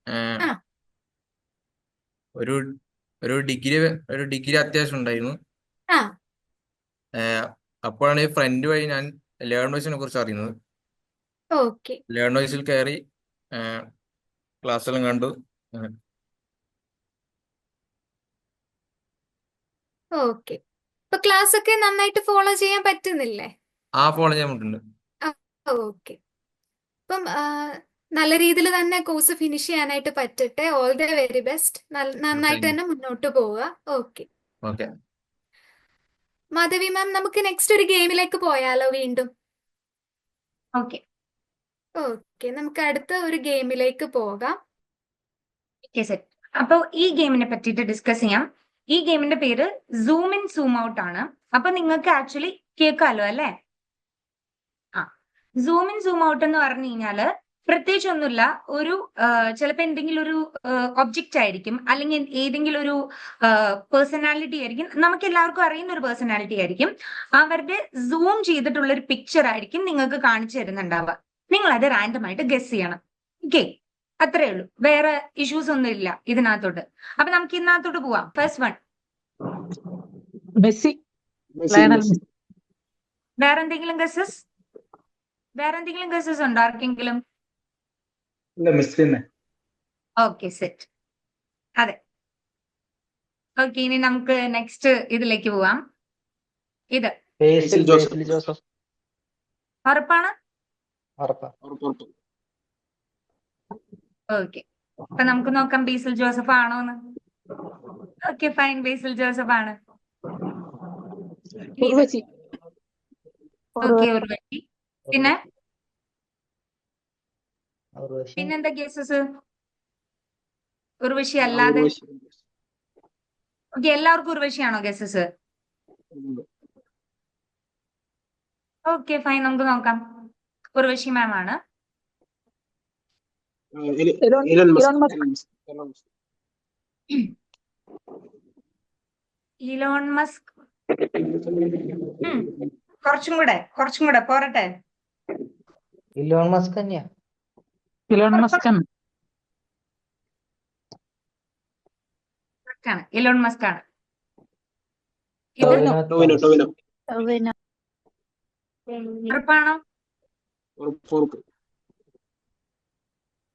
ഏഹ്, ആ ഒരു ഒരു ഡിഗ്രി അത്യാവശ്യം ഉണ്ടായിരുന്നു. ആ അപ്പോഴാണ് ഈ ഫ്രണ്ട് വഴി ഞാൻ ലേണേഴ്സിനെ കുറിച്ച് അറിയുന്നത്. ഓക്കെ ലേണേഴ്സിൽ കയറി ക്ലാസ് എല്ലാം കണ്ടു. ഓക്കെ. ഇപ്പൊ ക്ലാസ് ഒക്കെ നന്നായിട്ട് ഫോളോ ചെയ്യാൻ പറ്റുന്നില്ലേ? ഫോളോ ചെയ്യാൻ പറ്റുന്നുണ്ട്. ഓക്കെ. അപ്പം നല്ല രീതിയിൽ തന്നെ കോഴ്സ് ഫിനിഷ് ചെയ്യാനായിട്ട് പറ്റട്ടെ. All the very best. നന്നായിട്ട് തന്നെ മുന്നോട്ട് പോവുക. Okay okay. മാധവി മാം, നമുക്ക് നെക്സ്റ്റ് ഒരു ഗെയിമിലേക്ക് പോയാലോ വീണ്ടും? ഓക്കെ ഓക്കെ, നമുക്ക് അടുത്ത ഒരു ഗെയിമിലേക്ക് പോകാം. സെറ്റ്. അപ്പൊ ഈ ഗെയിമിനെ പറ്റിയിട്ട് ഡിസ്കസ് ചെയ്യാം. ഈ ഗെയിമിന്റെ പേര് സൂം ഇൻ സൂം ഔട്ട് ആണ്. അപ്പൊ നിങ്ങൾക്ക് ആക്ച്വലി കേൾക്കാലോ അല്ലേ? സൂം ഇൻ സൂം ഔട്ട് എന്ന് പറഞ്ഞു കഴിഞ്ഞാല് പ്രത്യേകിച്ച് ഒന്നുമില്ല. ഒരു ചിലപ്പോൾ എന്തെങ്കിലും ഒരു ഒബ്ജക്റ്റ് ആയിരിക്കും, അല്ലെങ്കിൽ ഏതെങ്കിലും ഒരു പേഴ്സണാലിറ്റി ആയിരിക്കും. നമുക്ക് എല്ലാവർക്കും അറിയുന്ന ഒരു പേഴ്സണാലിറ്റി ആയിരിക്കും. അവരുടെ സൂം ചെയ്തിട്ടുള്ള ഒരു പിക്ചർ ആയിരിക്കും നിങ്ങൾക്ക് കാണിച്ചു തരുന്നുണ്ടാവുക. നിങ്ങൾ അത് റാൻഡം ആയിട്ട് ഗസ് ചെയ്യണം. ഓക്കെ, അത്രേ ഉള്ളൂ. വേറെ ഇഷ്യൂസ് ഒന്നും ഇല്ല ഇതിനകത്തോട്ട്. അപ്പൊ നമുക്ക് ഇതിനകത്തോട്ട് പോവാം. First one, Messi. വേറെ എന്തെങ്കിലും ഗസസ്? ഉണ്ടോ ആർക്കെങ്കിലും? മെസ്സി തന്നെ. Okay, set. അതെ. ഓക്കെ, ഇനി നമുക്ക് നെക്സ്റ്റ് ഇതിലേക്ക് പോവാം. ഇത് ബേസിൽ ജോസഫ്. ഉറപ്പാണ്? ഉറപ്പാ. ഓക്കെ, അപ്പൊ നമുക്ക് നോക്കാം ബേസിൽ ജോസഫ് ആണോന്ന്. ഓക്കെ, ഫൈൻ, ബേസിൽ ജോസഫ് ആണ്. ഉർവശി. ഓക്കെ, ഉർവശി. പിന്നെ ഉർവശി. പിന്നെന്താ ഗസസ്? ഉർവശി അല്ലാതെ? ഓക്കെ, എല്ലാവർക്കും ഉർവശിയാണോ ഗസസ്? ഓക്കെ, ഫൈൻ, നമുക്ക് നോക്കാം. ഉർവശി മാം ആണ്. Elon Musk. കുറച്ചും കൂടെ പോരട്ടെ. ഇലോൺ മസ്ക് തന്നെയാ. ഇലോൺ മസ്ക് ആണ്. ഇലോൺ മസ്ക് ആണ്. ഉറപ്പാണോ?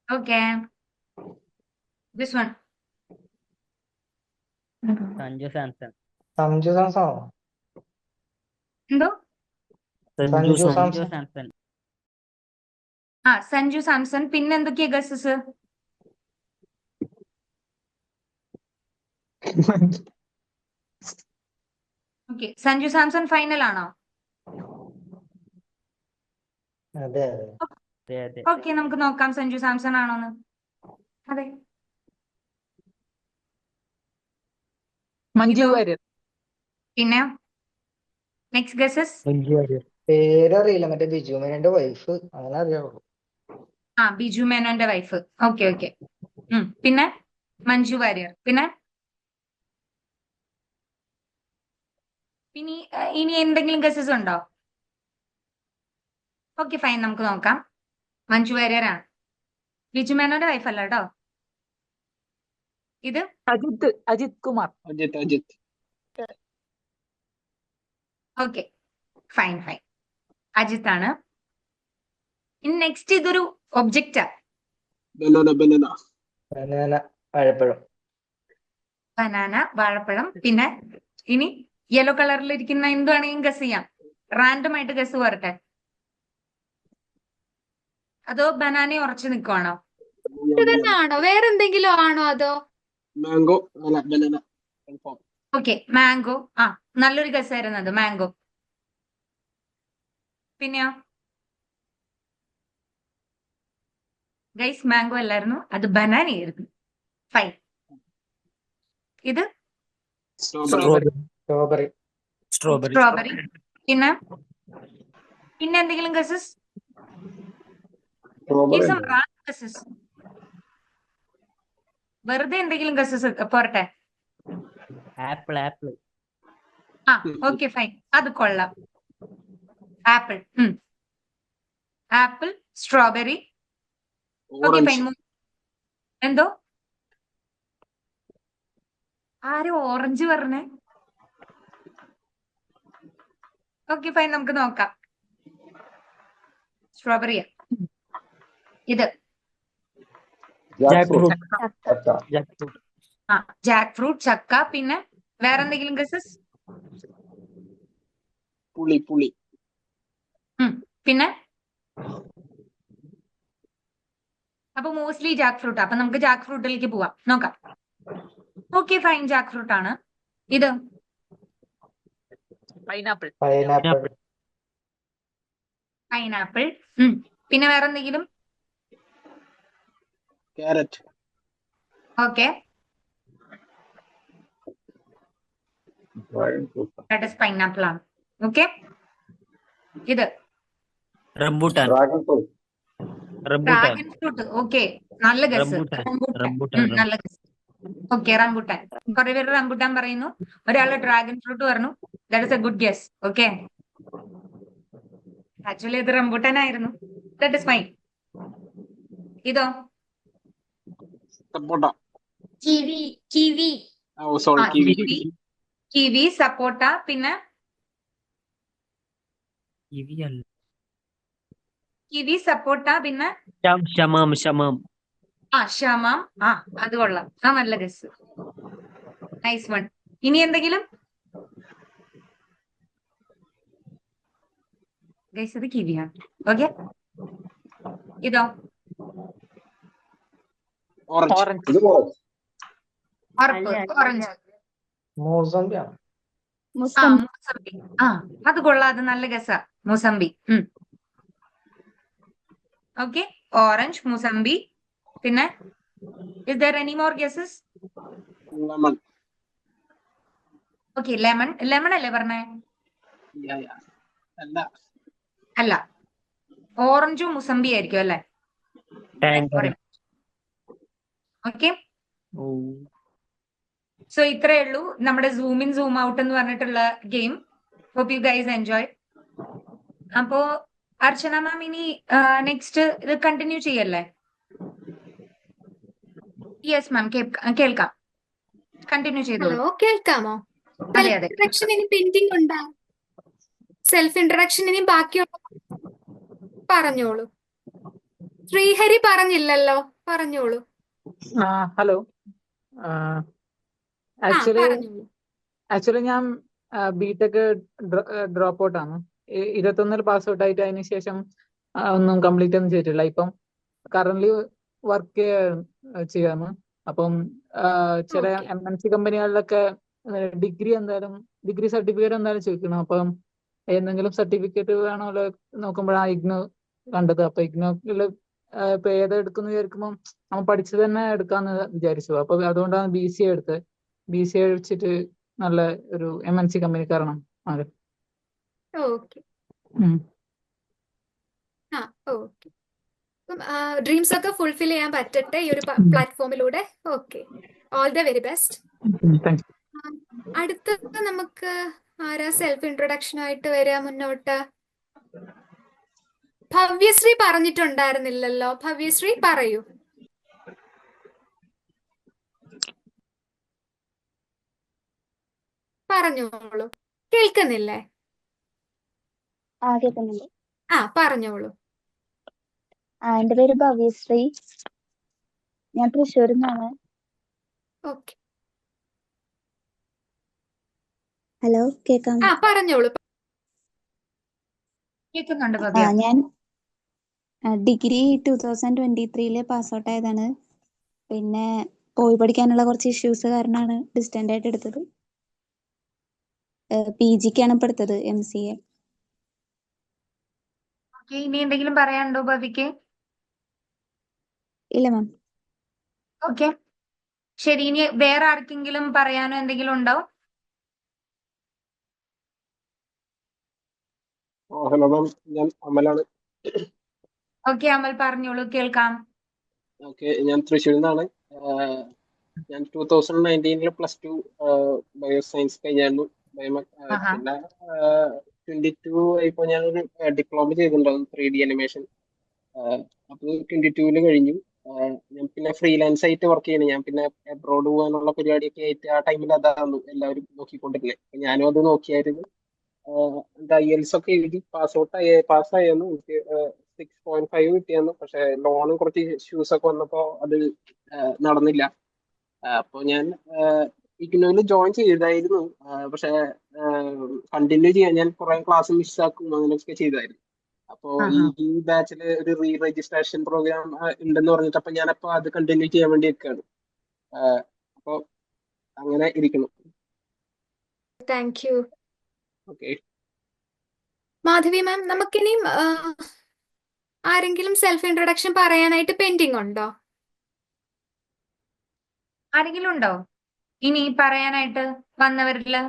Okay, this one. സഞ്ജു സാംസണോ? എന്തോ? സഞ്ജു സാംസൺ. സഞ്ജു സാംസൺ. പിന്നെ എന്തൊക്കെയാ guesses? Okay, Sanju Samson final ആണോ? അതെ. ഓക്കെ, നമുക്ക് നോക്കാം സഞ്ജു സാംസൺ ആണോന്ന്. അതെ. മഞ്ജു വാര്യർ. പിന്നെ നെക്സ്റ്റ് ഗസസ്? പേരറിയില്ല. മറ്റേ ബിജു മേനോന്റെ വൈഫ്, അങ്ങനെ അറിയാവുള്ളൂ. ബിജു മേനോന്റെ വൈഫ്. ഓക്കെ. പിന്നെ മഞ്ജു വാര്യർ. പിന്നെ ഇനി എന്തെങ്കിലും ഗസസ് ഉണ്ടോ? ഓക്കെ, ഫൈൻ, നമുക്ക് നോക്കാം. മഞ്ജു വാര്യർ ആണ്. ബിജു മേനോന്റെ വൈഫ് അല്ല കേട്ടോ ഇത്. അജിത് കുമാർ. Okay, fine. അജിത്ത് ആണ്. ഇനി നെക്സ്റ്റ് ഇതൊരു ഒബ്ജക്റ്റാ. ബനാന, വാഴപ്പഴം. ബനാന, വാഴപ്പഴം. പിന്നെ ഇനി യെല്ലോ കളറിൽ ഇരിക്കുന്ന എന്തുവാണെങ്കിലും ഗസ് ചെയ്യാം. റാൻഡം ആയിട്ട് ഗസ് വരട്ടെ. അതോ ബനാന ഉറച്ചു നിൽക്കുവാണോ? ഇത് തന്നെ ആണോ? വേറെന്തെങ്കിലും ആണോ അതോ? മാംഗോ അല്ല ബനാന കൺഫേം. Okay, mango. ആ, നല്ലൊരു ഗസ് ആയിരുന്നു അത്, മാംഗോ. പിന്നെയോ ഗൈസ്? മാംഗോ അല്ലായിരുന്നു, അത് ബനാനയായിരുന്നു. ഫൈൻ. ഇത് strawberry. Strawberry strawberry strawberry. Strawberry. പിന്നെ പിന്നെ എന്തെങ്കിലും ഗസസ്? സ്ട്രോബെറി ഗീവ് സം ഉണ്ട്. Random guesses. വെറുതെ എന്തെങ്കിലും ഗസസ് പോരട്ടെ. Apple apple. ആ, ഓക്കെ ഫൈൻ, അത് കൊള്ളാം. Apple. Apple, strawberry. Okay fine. Orange. എന്തോ ആരും ഓറഞ്ച് പറഞ്ഞേ? ഓക്കെ ഫൈൻ, നമുക്ക് നോക്കാം. സ്ട്രോബെറിയാ ഇത്? Jack Jack fruit. ഫ്രൂട്ട്. ചക്ക. Jack fruit. ആ, ജാക്ക് ഫ്രൂട്ട്, ചക്ക. പിന്നെ വേറെ എന്തെങ്കിലും ഗസസ്? പുളി. പിന്നെ അപ്പൊ മോസ്റ്റ്ലി ജാക്ക് ഫ്രൂട്ട്. അപ്പൊ നമുക്ക് ജാക്ക് ഫ്രൂട്ടിലേക്ക് പോവാം, നോക്കാം. ഓക്കെ ഫൈൻ, ജാക്ക് ഫ്രൂട്ട് ആണ് ഇത്. പൈനാപ്പിൾ. Pineapple pineapple. പിന്നെ വേറെ എന്തെങ്കിലും? Carrot. Okay, dragon fruit. That is pineapple ആണ്. ഓക്കെ, ഇത് rambutan. Dragon fruit. Rambutan. Dragon fruit. Okay, നല്ല ഗസ്. റംബൂട്ടാൻ. റംബൂട്ടാൻ. റംബൂട്ടാൻ. നല്ല ഗസ്. Okay, rambutan. കുറെ പേര് റംബൂട്ടാൻ പറയുന്നു, ഒരാള് ഡ്രാഗൺ ഫ്രൂട്ട് പറഞ്ഞു. That is A good guess. Okay, actually ഇത് റംബൂട്ടാൻ ആയിരുന്നു. That is fine. ഇതോ? സപ്പോട്ട. കിവി. കിവി. ഓ സോറി, ആ, കിവി. കിവി. കിവി, സപ്പോട്ട. പിന്നെ കിവിയല്ല. കിവി, സപ്പോട്ട. പിന്നെ ഷമാം ഷമാം. ആ, ഷമാം. ആ, അത് കൊള്ളാം. ആ, നല്ല ഗസ്. Nice one. ഇനി എന്തെങ്കിലും ഗൈസ്? ഇത് കിവിയാണ്. ഓക്കെ, ഇതോ? ഓറഞ്ച്. ഓറഞ്ച്. ഇത് ഓറഞ്ച്. ഉറപ്പ്, ഓറഞ്ച്. മോസംബിയാണ് ആ, മൂസമ്പി. ആ, അത് കൊള്ളാം, അത് നല്ല ഗസാ. മൂസമ്പി. Okay, orange, mosambi. പിന്നെ is there any more guesses? Lemon. Okay, lemon. Lemon അല്ലേ പറഞ്ഞേ? അല്ല. അല്ല, ഓറഞ്ചും മുസമ്പി ആയിരിക്കും അല്ലേ? ടാങ്കർ. ഓക്കെ, ഓ. സോ ഇത്രയേ ഉള്ളൂ നമ്മുടെ സൂം ഇൻ സൂം ഔട്ട് എന്ന് പറഞ്ഞിട്ടുള്ള game. Hope you guys enjoy. അപ്പോ അർച്ചന മാം ഇനി നെക്സ്റ്റ് ഇത് കണ്ടിന്യൂ ചെയ്യല്ലേ? യെസ് മാം, കേൾക്കാം. കണ്ടിന്യൂ ചെയ്തോളൂ. ഹലോ, കേൾക്കാമോ? അതെ സെൽഫ് അതെ. ഇൻട്രഡക്ഷൻ ഇനി പെൻഡിങ് ഉണ്ടാ? സെൽഫ് ഇൻട്രഡക്ഷൻ ഇനി ബാക്കിയുള്ള പറഞ്ഞോളൂ. ശ്രീഹരി പറഞ്ഞില്ലല്ലോ, പറഞ്ഞോളൂ. ഹലോ. ആ, ആക്ച്വലി പറഞ്ഞോളൂ. ആക്ച്വലി ഞാൻ ബിടെക് ഡ്രോപ്പ് ഔട്ട് ആണ്. 21 പാസ് ഔട്ട് ആയിട്ട് അതിന് ശേഷം ഒന്നും കംപ്ലീറ്റ് ഒന്നും ചെയ്തിട്ടില്ല. ഇപ്പം കറന്റ് വർക്ക് ചെയ്യാന്ന്. അപ്പം ചില ഓക്കെ. MNC കമ്പനികളിലൊക്കെ ഡിഗ്രി സർട്ടിഫിക്കറ്റ് എന്തായാലും ചോദിക്കണം. അപ്പം എന്തെങ്കിലും സർട്ടിഫിക്കറ്റ് വേണമല്ലോ നോക്കുമ്പോഴാണ് ഇഗ്നോ കണ്ടത്. അപ്പൊ ഇഗ്നോയിൽ ഇപ്പൊ ഏതാ എടുക്കുന്നു വിചാരിക്കുമ്പോൾ നമ്മൾ പഠിച്ചത് തന്നെ എടുക്കാന്ന് വിചാരിച്ചു. അപ്പൊ അതുകൊണ്ടാണ് BCA എടുത്തത്. BCA വെച്ചിട്ട് നല്ല ഒരു MNC കമ്പനി കയറണം. അതെ. ഓക്കെ. ആ, ഓക്കെ. ഡ്രീംസ് ഒക്കെ ഫുൾഫിൽ ചെയ്യാൻ പറ്റട്ടെ ഈ ഒരു പ്ലാറ്റ്ഫോമിലൂടെ. Okay, all the very best. Thank you. അടുത്തത് നമുക്ക് ആരാ സെൽഫ് ഇൻട്രൊഡക്ഷൻ ആയിട്ട് വരിക മുന്നോട്ട്? ഭവ്യശ്രീ പറഞ്ഞിട്ടുണ്ടായിരുന്നില്ലല്ലോ. ഭവ്യശ്രീ പറയൂ. പറഞ്ഞോളൂ. കേൾക്കുന്നില്ലേ? കേൾക്കുന്നുണ്ട്. പറഞ്ഞോളൂ. എന്റെ പേര് ഭവ്യശ്രീ. ഞാൻ തൃശ്ശൂരിൽ നിന്നാണ്. ഓക്കെ. ഹലോ കേൾക്കാമോ? പറഞ്ഞോളൂ. കേൾക്കുന്നുണ്ട് ഭവ്യ. ഞാൻ ഡിഗ്രി 2023 പാസ് ഔട്ട് ആയതാണ്. പിന്നെ പോയി പഠിക്കാനുള്ള കുറച്ച് ഇഷ്യൂസ് കാരണമാണ് ഡിസ്റ്റന്റ് ആയിട്ട് എടുത്തത്. PGക്കാണ് ഇപ്പൊ എടുത്തത്, MCA. ഓക്കെ, ഇനി എന്തെങ്കിലും പറയാനുണ്ടോ ഭവ്യക്ക്? ഇല്ല മാം. ഓക്കെ, ശരി. ഇനി വേറെ ആർക്കെങ്കിലും പറയാനോ എന്തെങ്കിലും ഉണ്ടോ? ഹലോ മാം, ഞാൻ അമലാണ്. ഓക്കെ, അമൽ പറഞ്ഞോളൂ, കേൾക്കാം. ഓക്കെ, ഞാൻ തൃശ്ശൂരിൽ നിന്നാണ്. ഞാൻ 2019 +2 ബയോസയൻസ് കഴിഞ്ഞായിരുന്നു. ആഹാ. പിന്നെ 22 ആയപ്പോ ഞാനൊരു ഡിപ്ലോമ ചെയ്തിട്ടുണ്ടായിരുന്നു 3D അനിമേഷൻ. അപ്പോൾ 22 കഴിഞ്ഞു. ഞാൻ പിന്നെ ഫ്രീലാൻസ് ആയിട്ട് വർക്ക് ചെയ്യണം. ഞാൻ പിന്നെ അബ്രോഡ് പോകാനുള്ള പരിപാടിയൊക്കെ ആയിട്ട് ആ ടൈമിൽ അതായിരുന്നു എല്ലാവരും നോക്കിക്കൊണ്ടിരുന്നത്. അപ്പൊ ഞാനും അത് നോക്കിയായിരുന്നു. എന്താ IELTS ഒക്കെ എഴുതി പാസ്സായിരുന്നു. എനിക്ക് 6.5 കിട്ടിയായിരുന്നു. പക്ഷെ ലോണും കുറച്ച് ഇഷ്യൂസ് ഒക്കെ വന്നപ്പോൾ അത് നടന്നില്ല. അപ്പോൾ ഞാൻ ഇഗ്നോയിൽ ജോയിൻ ചെയ്തായിരുന്നു. പക്ഷെ കണ്ടിന്യൂ ചെയ്യാൻ ഞാൻ കുറെ ക്ലാസ് മിസ്സാക്കും അങ്ങനെയൊക്കെ ചെയ്തായിരുന്നു. അപ്പോൾ ആഹാ. ഈ ബാച്ചിൽ ഒരു റീ രജിസ്ട്രേഷൻ പ്രോഗ്രാം ഉണ്ടെന്ന് പറഞ്ഞിട്ട് അപ്പൊ ഞാനപ്പോ അത് കണ്ടിന്യൂ ചെയ്യാൻ വേണ്ടി നിൽക്കുകയാണ്. അപ്പോൾ അങ്ങനെ ഇരിക്കുന്നു. Thank you. ഓക്കെ. മാധവി മാം, നമുക്കിനിയും ആരെങ്കിലും സെൽഫ് ഇൻട്രൊഡക്ഷൻ പറയാനായിട്ട് പെൻഡിങ് ഉണ്ടോ? ആരെങ്കിലും ഉണ്ടോ ഇനി പറയാനായിട്ട് വന്നവരില്?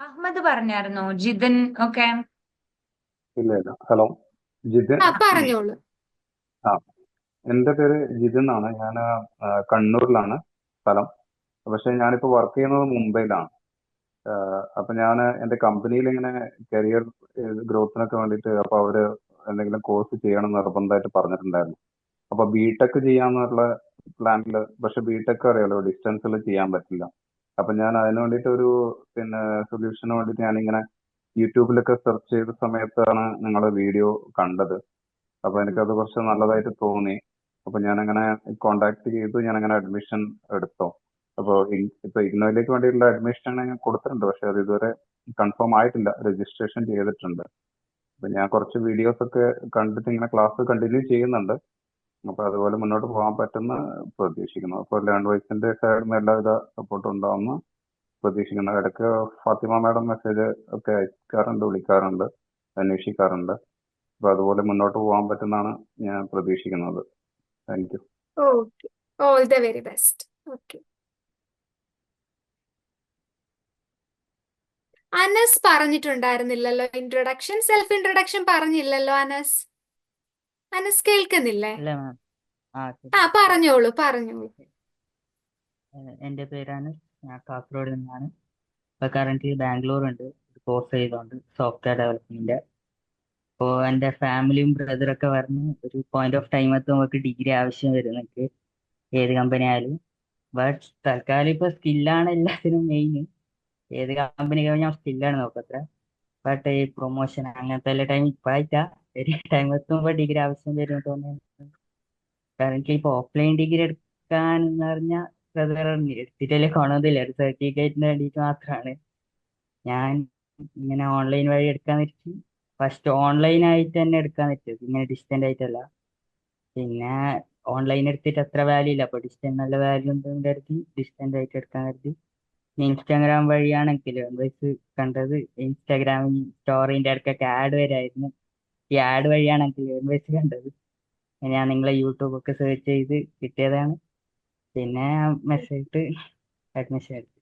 അഹമ്മദ് പറഞ്ഞായിരുന്നോ? ജിതിൻ ഒക്കെ? ഇല്ല. ഹലോ, ജിതിൻ. പറഞ്ഞോളൂ. ആ, എൻ്റെ പേര് ജിതിൻ എന്നാണ്. ഞാൻ കണ്ണൂരിലാണ് സ്ഥലം. പക്ഷെ ഞാനിപ്പോൾ വർക്ക് ചെയ്യുന്നത് മുംബൈയിലാണ്. അപ്പൊ ഞാൻ എൻ്റെ കമ്പനിയിൽ ഇങ്ങനെ കരിയർ ഗ്രോത്തിനൊക്കെ വേണ്ടിയിട്ട് അപ്പോൾ അവര് എന്തെങ്കിലും കോഴ്സ് ചെയ്യണം എന്ന് നിർബന്ധമായിട്ട് പറഞ്ഞിട്ടുണ്ടായിരുന്നു. അപ്പൊ ബിടെക് ചെയ്യാന്നുള്ള പ്ലാനിൽ, പക്ഷെ ബിടെക് അറിയാലോ ഡിസ്റ്റൻസിൽ ചെയ്യാൻ പറ്റില്ല. അപ്പൊ ഞാൻ അതിന് വേണ്ടിയിട്ട് ഒരു സൊല്യൂഷന് വേണ്ടിയിട്ട് ഞാനിങ്ങനെ യൂട്യൂബിലൊക്കെ സെർച്ച് ചെയ്ത സമയത്താണ് നിങ്ങളുടെ വീഡിയോ കണ്ടത്. അപ്പൊ എനിക്കത് കുറച്ച് നല്ലതായിട്ട് തോന്നി. അപ്പൊ ഞാനങ്ങനെ കോണ്ടാക്ട് ചെയ്തു, ഞാനങ്ങനെ അഡ്മിഷൻ എടുത്തു. അപ്പോൾ ഇപ്പൊ ഇഗ്നോയിലേക്ക് വേണ്ടിയിട്ടുള്ള അഡ്മിഷൻ ഞാൻ കൊടുത്തിട്ടുണ്ട്, പക്ഷെ അത് ഇതുവരെ കൺഫേം ആയിട്ടില്ല. രജിസ്ട്രേഷൻ ചെയ്തിട്ടുണ്ട്. അപ്പൊ ഞാൻ കുറച്ച് വീഡിയോസ് ഒക്കെ കണ്ടിട്ട് ഇങ്ങനെ ക്ലാസ് കണ്ടിന്യൂ ചെയ്യുന്നുണ്ട്. അപ്പൊ അതുപോലെ മുന്നോട്ട് പോകാൻ പറ്റുന്ന പ്രതീക്ഷിക്കുന്നു. അപ്പോൾ ലേൺ വൈസിന്റെ സൈഡിൽ നിന്ന് എല്ലാവിധ സപ്പോർട്ടും ഉണ്ടാവുമെന്ന് പ്രതീക്ഷിക്കുന്നു. ഇടയ്ക്ക് ഫാത്തിമ മാഡം മെസ്സേജ് ഒക്കെ അയക്കാറുണ്ട്, വിളിക്കാറുണ്ട്, അന്വേഷിക്കാറുണ്ട്. അപ്പൊ അതുപോലെ മുന്നോട്ട് പോകാൻ പറ്റുന്നതാണ് ഞാൻ പ്രതീക്ഷിക്കുന്നത്. Thank you. Okay, all the very best. Okay, Anas പറഞ്ഞിട്ടുണ്ടായിരുന്നില്ലല്ലോ ഇൻട്രൊഡക്ഷൻ, സെൽഫ് ഇൻട്രൊഡക്ഷൻ പറഞ്ഞില്ലല്ലോ അനസ്. അനസ് കേൾക്കുന്നില്ലേ? അല്ല മാം. പറഞ്ഞോളൂ. എൻ്റെ പേരാണ്. ഞാൻ കാസർഗോഡ് നിന്നാണ്. ഇപ്പൊ കറന്റ് ബാംഗ്ലൂർ ഉണ്ട്, കോഴ്സ് ചെയ്തോണ്ട് സോഫ്റ്റ്വെയർ ഡെവലപ്മെന്റ്. അപ്പോൾ എൻ്റെ ഫാമിലിയും ബ്രദറൊക്കെ പറഞ്ഞ് ഒരു പോയിന്റ് ഓഫ് ടൈം എത്തുമ്പോൾ ഡിഗ്രി ആവശ്യം വരും നിങ്ങൾക്ക്, ഏത് കമ്പനി ആയാലും. ബട്ട് തൽക്കാലം ഇപ്പൊ സ്കില്ലാണ് എല്ലാത്തിനും മെയിൻ. ഏത് കമ്പനി കഴിഞ്ഞാൽ സ്കില്ലാണ് നോക്കത്ര. ബട്ട് ഈ പ്രൊമോഷൻ അങ്ങനത്തെ എല്ലാ ടൈം ഇപ്പായിട്ടാ ഒരു ടൈം എത്തുമ്പോൾ ഡിഗ്രി ആവശ്യം വരും തോന്നുന്നു. കാരണം ഇപ്പൊ ഓഫ്ലൈൻ ഡിഗ്രി എടുക്കാൻ എന്ന് പറഞ്ഞാൽ എടുത്തിട്ടല്ലേ കാണുന്നില്ല, ഒരു സർട്ടിഫിക്കറ്റിന് വേണ്ടിയിട്ട് മാത്രമാണ്. ഞാൻ ഇങ്ങനെ ഓൺലൈൻ വഴി എടുക്കാൻ വെച്ച് ഫസ്റ്റ് ഓൺലൈൻ ആയിട്ട് തന്നെ എടുക്കാൻ പറ്റും, ഇങ്ങനെ ഡിസ്റ്റന്റ് ആയിട്ടല്ല. പിന്നെ ഓൺലൈൻ എടുത്തിട്ട് അത്ര വാല്യൂ ഇല്ല, അപ്പൊ ഡിസ്റ്റന്റ് നല്ല വാല്യൂ ഉണ്ടെന്ന് കരുതി ഡിസ്റ്റന്റ് ആയിട്ട് എടുക്കാൻ കരുതി. ഇൻസ്റ്റാഗ്രാം വഴിയാണെങ്കിൽ വയസ്സ് കണ്ടത്. ഇൻസ്റ്റാഗ്രാമിൽ സ്റ്റോറിന്റെ ഇടയ്ക്കൊക്കെ ആഡ് വരായിരുന്നു. ഈ ആഡ് വഴിയാണെങ്കിൽ വയസ്സ് കണ്ടത്. ഞാൻ നിങ്ങളെ യൂട്യൂബ് ഒക്കെ സെർച്ച് ചെയ്ത് കിട്ടിയതാണ്. പിന്നെ മെസ്സേജ് ഇട്ട് അഡ്മിഷൻ എടുത്തു.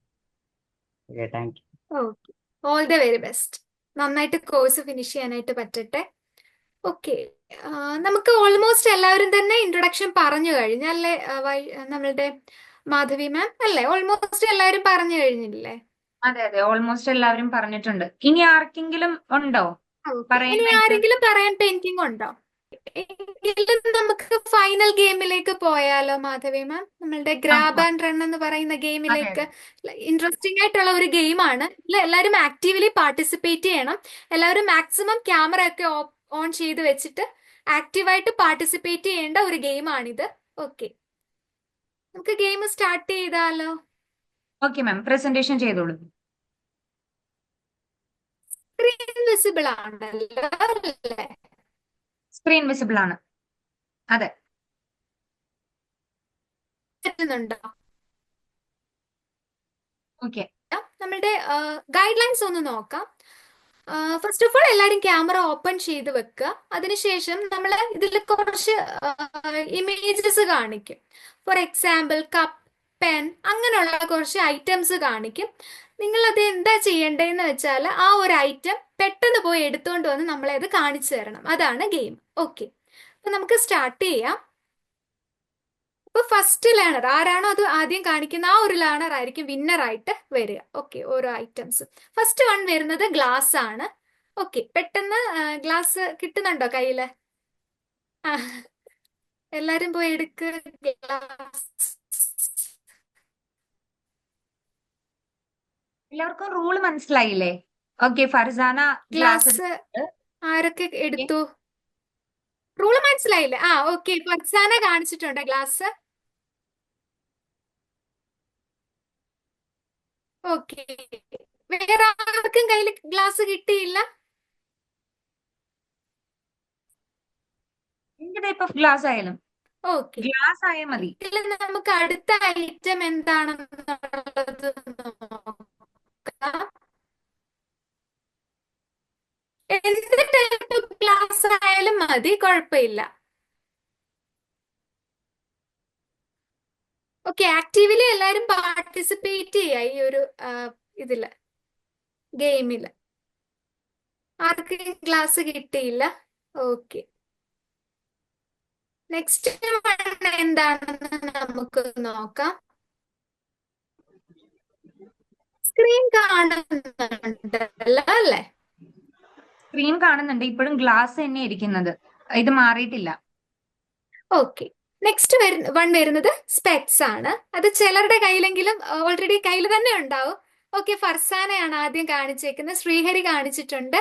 Okay, thank you. Okay, all the very best. നന്നായിട്ട് കോഴ്സ് ഫിനിഷ് ചെയ്യാനായിട്ട് പറ്റട്ടെ. ഓക്കെ, നമുക്ക് ഓൾമോസ്റ്റ് എല്ലാവരും തന്നെ ഇൻട്രൊഡക്ഷൻ പറഞ്ഞു കഴിഞ്ഞല്ലേ? നമ്മളുടെ മാധവി മാം അല്ലേ? ഓൾമോസ്റ്റ് എല്ലാവരും പറഞ്ഞു കഴിഞ്ഞില്ലേ? അതെ, ഓൾമോസ്റ്റ് എല്ലാവരും പറഞ്ഞിട്ടുണ്ട്. ഇനി ആർക്കെങ്കിലും ഉണ്ടോ ഇനി പറയാനായിട്ട്? ആരെങ്കിലും പറയാൻ പെയിന്റിംഗ് ഉണ്ടോ? എങ്കിലും നമുക്ക് ഫൈനൽ ഗെയിമിലേക്ക് പോയാലോ മാധവി മാം? നമ്മളുടെ ഗ്രാബ് ആൻഡ് റൺ എന്ന് പറയുന്ന ഗെയിമിലേക്ക്. ഇൻട്രസ്റ്റിംഗ് ആയിട്ടുള്ള ഒരു ഗെയിമാണ്. എല്ലാവരും ആക്റ്റീവ്ലി പാർട്ടിസിപ്പേറ്റ് ചെയ്യണം. എല്ലാവരും മാക്സിമം ക്യാമറ ഒക്കെ ഓൺ ചെയ്ത് വെച്ചിട്ട് ആക്റ്റീവായിട്ട് പാർട്ടിസിപ്പേറ്റ് ചെയ്യേണ്ട ഒരു ഗെയിമാണിത്. ഓക്കെ, നമുക്ക് ഗെയിം സ്റ്റാർട്ട് ചെയ്താലോ? ഓക്കെ മാം, പ്രസന്റേഷൻ ചെയ്തോളൂ. സ്ക്രീൻ വിസിബിൾ ആണല്ലോ അല്ലേ? സ്ക്രീൻ വിസിബിൾ ആണ്. അതെ. പറ്റുന്നുണ്ടോ? ഓക്കെ. നമ്മളുടെ ഗൈഡ് ലൈൻസ് ഒന്ന് നോക്കാം. ഫസ്റ്റ് ഓഫ് ഓൾ എല്ലാവരും ക്യാമറ ഓപ്പൺ ചെയ്ത് വെക്കുക. അതിനുശേഷം നമ്മൾ ഇതിൽ കുറച്ച് ഇമേജസ് കാണിക്കും. ഫോർ എക്സാമ്പിൾ കപ്പ്, പെൻ, അങ്ങനെയുള്ള കുറച്ച് ഐറ്റംസ് കാണിക്കും. നിങ്ങൾ അത് എന്താ ചെയ്യേണ്ടതെന്ന് വെച്ചാൽ ആ ഒരു ഐറ്റം പെട്ടെന്ന് പോയി എടുത്തുകൊണ്ട് വന്ന് നമ്മളെ അത് കാണിച്ചു തരണം. അതാണ് ഗെയിം. ഓക്കെ, അപ്പൊ നമുക്ക് സ്റ്റാർട്ട് ചെയ്യാം. ഇപ്പൊ ഫസ്റ്റ് ലേണർ ആരാണോ അത് ആദ്യം കാണിക്കുന്ന ആ ഒരു ലേണർ ആയിരിക്കും വിന്നർ ആയിട്ട് വരിക. ഓക്കെ, ഓരോ ഐറ്റംസ്. ഫസ്റ്റ് വൺ വരുന്നത് ഗ്ലാസ് ആണ്. ഓക്കെ, പെട്ടെന്ന് ഗ്ലാസ് കിട്ടുന്നുണ്ടോ കയ്യില്? ആ, എല്ലാരും പോയി എടുക്ക് ഗ്ലാസ്. എല്ലാവർക്കും റൂൾ മനസ്സിലായില്ലേ? ഓക്കെ, ഫർസാന ഗ്ലാസ് ഗ്ലാസ് ആരൊക്കെ എടുത്തു? റൂള് മനസ്സിലായില്ലേ? ആ, ഓക്കെ, ഫർസാന കാണിച്ചിട്ടുണ്ട് ഗ്ലാസ്. ഓക്കെ, വേറെ ആർക്കും കയ്യിൽ ഗ്ലാസ് കിട്ടിയില്ല? എന്ത് ടൈപ്പ് ഓഫ് ഗ്ലാസ് ആയാലും ഓക്കെ, ഗ്ലാസ് ആയാൽ മതി. ഇതിൽ നമുക്ക് അടുത്ത ഐറ്റം എന്താണെന്നുള്ളത് നോക്കാം. എന്ത് ടൈപ്പ് ഗ്ലാസ് ആയാലും മതി, കുഴപ്പമില്ല. ഓക്കെ, ആക്റ്റീവ്ലി എല്ലാരും പാർട്ടിസിപ്പേറ്റ് ചെയ്യുക ഈ ഒരു ഇതില്, ഗെയിമില്. ആർക്കും ഗ്ലാസ് കിട്ടിയില്ല? ഓക്കെ, നെക്സ്റ്റ് എന്താണെന്ന് നമുക്ക് നോക്കാം. സ്ക്രീൻ കാണുന്നുണ്ടല്ലോ അല്ലേ? സ്ക്രീൻ കാണുന്നുണ്ട്. ഇപ്പോഴും ഗ്ലാസ് തന്നെ ഇരിക്കുന്നത്, ഇത് മാറിയിട്ടില്ല. ഓക്കെ, നെക്സ്റ്റ് വൺ വരുന്നത് സ്പെക്സ് ആണ്. അത് ചിലരുടെ കയ്യിലെങ്കിലും ഓൾറെഡി കയ്യിൽ തന്നെ ഉണ്ടാവും. ഓക്കെ, ഫർസാനയാണ് ആദ്യം കാണിച്ചേക്കുന്നത്, ശ്രീഹരി കാണിച്ചിട്ടുണ്ട്.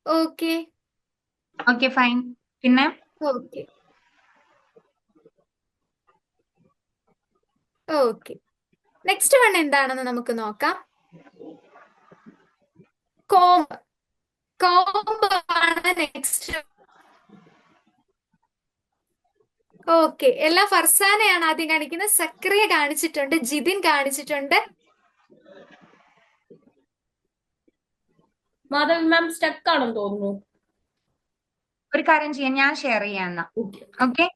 Okay okay, fine. പിന്നെ ഓക്കെ ഓക്കെ, നെക്സ്റ്റ് വൺ എന്താണെന്ന് നമുക്ക് നോക്കാം. കോംബ്. കോംബ് ആണ് നെക്സ്റ്റ്. ഓക്കെ, എല്ലാം ഫർസാനയാണ് ആദ്യം കാണിക്കുന്നത്. സക്രിയ കാണിച്ചിട്ടുണ്ട്, ജിതിൻ കാണിച്ചിട്ടുണ്ട്. മാധവി മാം സ്റ്റക്ക് ആണെന്ന് തോന്നുന്നു. ഒരു കാര്യം ചെയ്യാം, ഞാൻ ഷെയർ ചെയ്യാം എന്നാ. ഓക്കെ,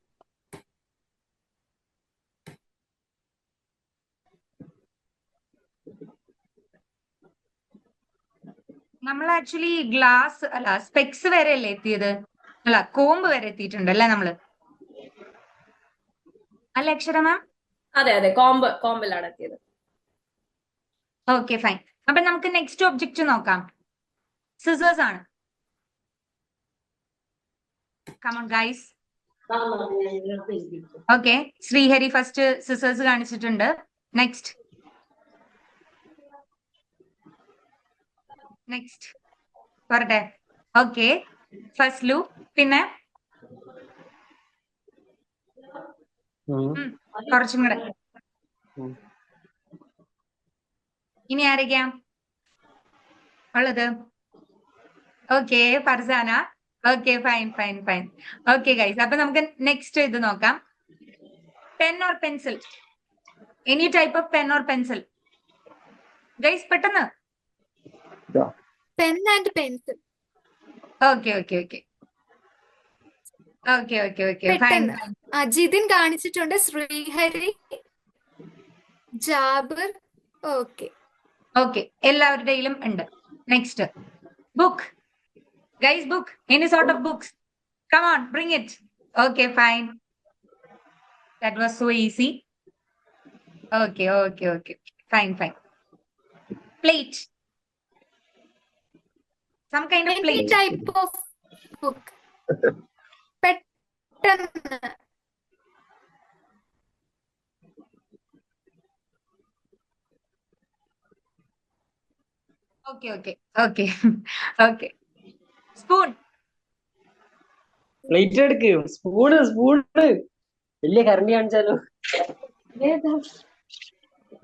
നമ്മൾ ആക്ച്വലി ഗ്ലാസ് അല്ല സ്പെക്സ് വരെ അല്ലേ എത്തിയത്? അല്ല, കോമ്പ് വരെ എത്തിയിട്ടുണ്ട് അല്ലേ നമ്മള്? അല്ല അക്ഷര മാം? അതെ അതെ, കോമ്പിലാണ് എത്തിയത്. Okay, fine. അപ്പൊ നമുക്ക് നെക്സ്റ്റ് ഒബ്ജക്റ്റ് നോക്കാം. സിസേഴ്സ് ആണ്. Come on guys. Okay, Sreehari first scissors കാണിച്ചിട്ടുണ്ട്. നെക്സ്റ്റ് പറട്ടെ. ഓക്കെ, ഫസ്ലു. പിന്നെ കുറച്ചും കൂടെ. ഇനി ആരൊക്കെയാ ഉള്ളത്? Okay, Farsana. Okay, fine fine fine. Okay guys, അപ്പൊ നമുക്ക് നെക്സ്റ്റ് ഇത് നോക്കാം. Pen or pencil, any type of pen or pencil. Guys പെട്ടെന്ന്. Pen and pencil. Okay okay okay okay okay okay fine. പെട്ടെന്ന് ജിതിൻ കാണിച്ചിട്ടുണ്ട്, ശ്രീഹരി, ജാബിർ. ഓക്കെ ഓക്കെ, എല്ലാവരുടെയിലും ഉണ്ട്. Next book. Guys book, any sort of books. Come on, bring it. Okay, fine. That was so easy. Okay, okay, okay. Fine, fine. Plate. Some kind of any plate. type of book. പെട്ടെന്ന്. Okay, okay, okay, okay. Spoon. Plate എടുക്ക്. Spoon വലിയ കറണ്ടി കാണിച്ചാലോ?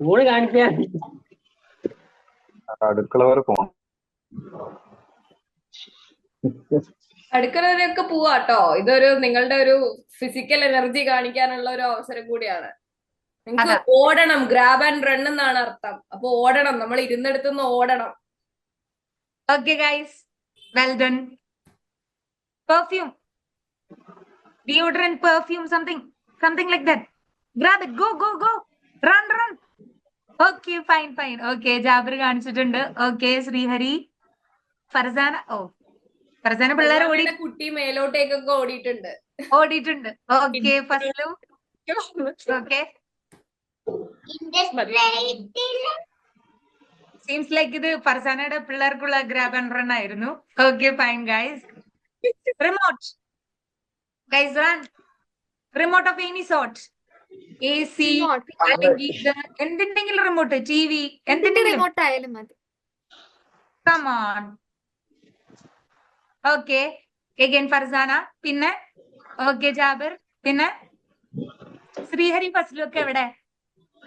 Phone കാണിക്കാൻ അടുക്കള വരെ പോകണം. അടുക്കളവരെയൊക്കെ പോവാട്ടോ. ഇതൊരു നിങ്ങളുടെ ഒരു ഫിസിക്കൽ എനർജി കാണിക്കാനുള്ള ഒരു അവസരം കൂടിയാണ്. നിങ്ങൾക്ക് അതാ ഓടണം, ഗ്രാബ് ആൻഡ് റൺ എന്നാണ് അർത്ഥം. അപ്പൊ ഓടണം, നമ്മൾ ഇരുന്നിടത്തുനിന്ന് ഓടണം. Okay guys, well done. Perfume, deodorant, perfume, something like that. Grab it, go, run. Okay, fine. Okay, Jabir കാണിച്ചിട്ടുണ്ട്. ഓക്കെ, ശ്രീഹരി, ഫർസാന. ഫർസാന പിള്ളേർ ഫർസാനയുടെ കുട്ടി മേലോട്ടേക്കൊക്കെ ഓടിയിട്ടുണ്ട്. Okay, Faslu. Okay, seems like ഇത് ഫർസാനയുടെ പിള്ളേർക്കുള്ള ഗ്രാബ് ആൻഡ് റൺ ആയിരുന്നു. Okay, fine guys. Remote, guys run. Remote of any sort, AC remote അല്ലെങ്കിൽ എന്തിന്റെങ്കിലും റിമോട്ട്, TV, എന്തിന്റെ എന്തിന്റെങ്കിലും. റിമോട്ട് ആയാലും മതി. Come on. Okay, again Farsana, പിന്നെ ഓക്കെ ജാബിർ, പിന്നെ ശ്രീഹരി, ഫസ്ലു ഒക്കെ എവിടെ?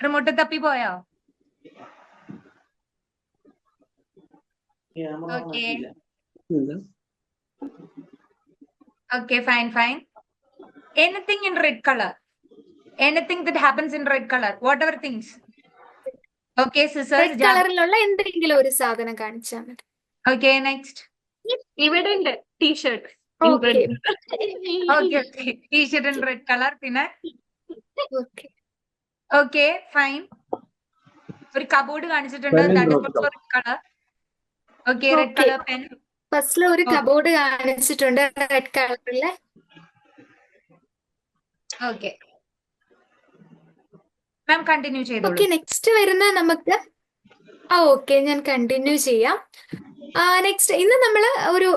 റിമോട്ട് തപ്പി പോയോ? Okay, okay, fine. Anything in red color, anything that happens in red color, whatever things. Okay, scissors, red കളറിലുള്ള എന്തെങ്കിലും ഒരു സാധനം കാണിച്ചാൽ മതി. Okay, next. ഇവിടെ ഉണ്ട് t-shirt. Okay Okay, t-shirt in red color, പിന്നെ ഓക്കെ ഓക്കെ, ഫൈൻ. ഒരു കബോർഡ് കാണിച്ചിട്ടുണ്ട്, Pen in that is red also color. red color. Okay, red okay color pen. ഫസ്റ്റിൽ ഒരു കബോർഡ് കാണിച്ചിട്ടുണ്ട് റെഡ് കളറിലെ. Okay, മാം കണ്ടിന്യൂ ചെയ്തോളൂ. ഓക്കെ, നെക്സ്റ്റ് വരുന്ന നമുക്ക് ഓക്കെ ഞാൻ കണ്ടിന്യൂ ചെയ്യാം. നെക്സ്റ്റ് ഇന്ന് നമ്മൾ ഒരു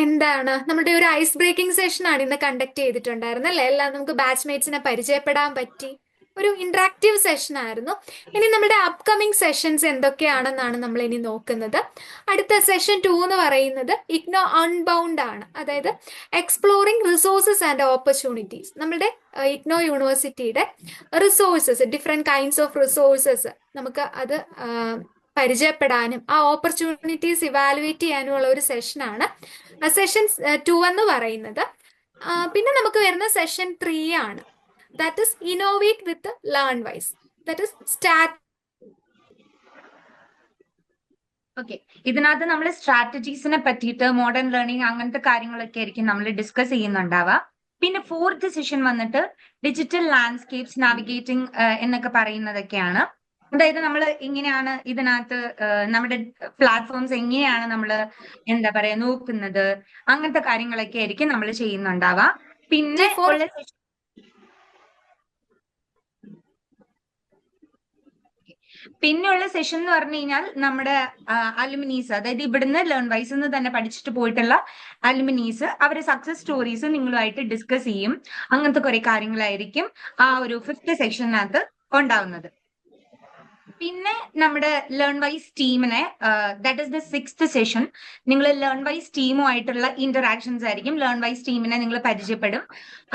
എന്താണ് നമ്മുടെ ഒരു ഐസ് ബ്രേക്കിംഗ് സെഷൻ ആണ് ഇന്ന് കണ്ടക്ട് ചെയ്തിട്ടുണ്ടായിരുന്നത് അല്ലേ? എല്ലാം നമുക്ക് ബാച്ച്മേറ്റ്സിനെ പരിചയപ്പെടാൻ പറ്റി. ഒരു ഇന്ററാക്റ്റീവ് സെഷൻ ആയിരുന്നു. ഇനി നമ്മുടെ അപ്കമിങ് സെഷൻസ് എന്തൊക്കെയാണെന്നാണ് നമ്മൾ ഇനി നോക്കുന്നത്. അടുത്ത സെഷൻ 2 എന്ന് പറയുന്നത് ഇഗ്നോ അൺബൗണ്ട് ആണ്. അതായത് എക്സ്പ്ലോറിംഗ് റിസോഴ്സസ് ആൻഡ് ഓപ്പർച്യൂണിറ്റീസ്. നമ്മുടെ ഇഗ്നോ യൂണിവേഴ്സിറ്റിയുടെ resources, different kinds of resources നമുക്ക് അത് പരിചയപ്പെടാനും ആ ഓപ്പർച്യൂണിറ്റീസ് ഇവാലുവേറ്റ് ചെയ്യാനുമുള്ള ഒരു സെഷനാണ് സെഷൻ 2 എന്ന് പറയുന്നത്. പിന്നെ നമുക്ക് വരുന്ന സെഷൻ 3 ആണ്. That is innovate with learn wise. That is start. Okay, ഇതിനകത്ത് നമ്മൾ സ്ട്രാറ്റജീസിനെ പറ്റിയിട്ട് മോഡേൺ ലേണിംഗ് അങ്ങനത്തെ കാര്യങ്ങളൊക്കെ ആയിരിക്കും നമ്മൾ ഡിസ്കസ് ചെയ്യുന്നുണ്ടാവുക. പിന്നെ 4th സെഷൻ വന്നിട്ട് ഡിജിറ്റൽ ലാൻഡ്സ്കേപ്സ് നാവിഗേറ്റിംഗ് എന്നൊക്കെ പറയുന്നതൊക്കെയാണ്. അതായത് നമ്മൾ എങ്ങനെയാണ് ഇതിനകത്ത് നമ്മുടെ പ്ലാറ്റ്ഫോംസ് എങ്ങനെയാണ് നമ്മൾ എന്താ പറയാ നോക്കുന്നത്, അങ്ങനത്തെ കാര്യങ്ങളൊക്കെ ആയിരിക്കും നമ്മൾ ചെയ്യുന്നുണ്ടാവുക. പിന്നെ ഉള്ള പിന്നെയുള്ള സെഷൻ എന്ന് പറഞ്ഞു കഴിഞ്ഞാൽ നമ്മുടെ അലുമിനീസ്, അതായത് ഇവിടുന്ന് ലേൺ വൈസ് എന്ന് തന്നെ പഠിച്ചിട്ട് പോയിട്ടുള്ള അലുമിനീസ് അവരെ സക്സസ് സ്റ്റോറീസ് നിങ്ങളുമായിട്ട് ഡിസ്കസ് ചെയ്യും. അങ്ങനത്തെ കുറെ കാര്യങ്ങളായിരിക്കും ആ ഒരു 5th സെഷനകത്ത് ഉണ്ടാവുന്നത്. പിന്നെ നമ്മുടെ ലേൺ വൈസ് ടീമിനെ, that is the 6th session, നിങ്ങൾ ലേൺ വൈസ് ടീമുമായിട്ടുള്ള ഇന്ററാക്ഷൻസ് ആയിരിക്കും. ലേൺ വൈസ് ടീമിനെ നിങ്ങൾ പരിചയപ്പെടും.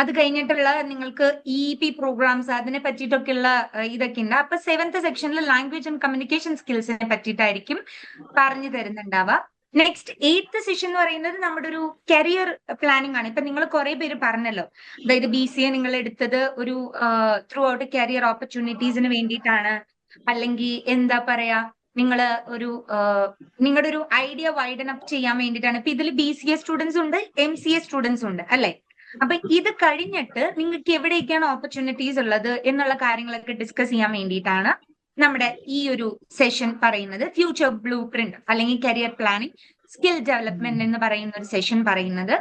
അത് കഴിഞ്ഞിട്ടുള്ള നിങ്ങൾക്ക് EEP പ്രോഗ്രാംസ് അതിനെ പറ്റിയിട്ടൊക്കെയുള്ള ഇതൊക്കെ ഉണ്ട്. അപ്പൊ 7th സെക്ഷനിൽ ലാംഗ്വേജ് ആൻഡ് കമ്മ്യൂണിക്കേഷൻ സ്കിൽസിനെ പറ്റിയിട്ടായിരിക്കും പറഞ്ഞു തരുന്നുണ്ടാവുക. നെക്സ്റ്റ് 8th സെഷൻ എന്ന് പറയുന്നത് നമ്മുടെ ഒരു കരിയർ പ്ലാനിങ് ആണ്. ഇപ്പൊ നിങ്ങൾ കുറെ പേര് പറഞ്ഞല്ലോ, അതായത് BCA നിങ്ങൾ എടുത്തത് ഒരു ത്രൂ ഔട്ട് കരിയർ ഓപ്പർച്യൂണിറ്റീസിന് വേണ്ടിയിട്ടാണ്, അല്ലെങ്കിൽ എന്താ പറയാ നിങ്ങൾ ഒരു നിങ്ങളുടെ ഒരു ഐഡിയ വൈഡൻ അപ്പ് ചെയ്യാൻ വേണ്ടിയിട്ടാണ്. ഇപ്പൊ ഇതിൽ BCA സ്റ്റുഡൻസ് ഉണ്ട്, MCA സ്റ്റുഡൻസ് ഉണ്ട് അല്ലെ? അപ്പൊ ഇത് കഴിഞ്ഞിട്ട് നിങ്ങൾക്ക് എവിടെയൊക്കെയാണ് ഓപ്പർച്യൂണിറ്റീസ് ഉള്ളത് എന്നുള്ള കാര്യങ്ങളൊക്കെ ഡിസ്കസ് ചെയ്യാൻ വേണ്ടിയിട്ടാണ് നമ്മുടെ ഈ ഒരു സെഷൻ പറയുന്നത്. ഫ്യൂച്ചർ ബ്ലൂ പ്രിന്റ് അല്ലെങ്കിൽ കരിയർ പ്ലാനിങ്, സ്കിൽ ഡെവലപ്മെന്റ് എന്ന് പറയുന്ന ഒരു സെഷൻ പറയുന്നത്.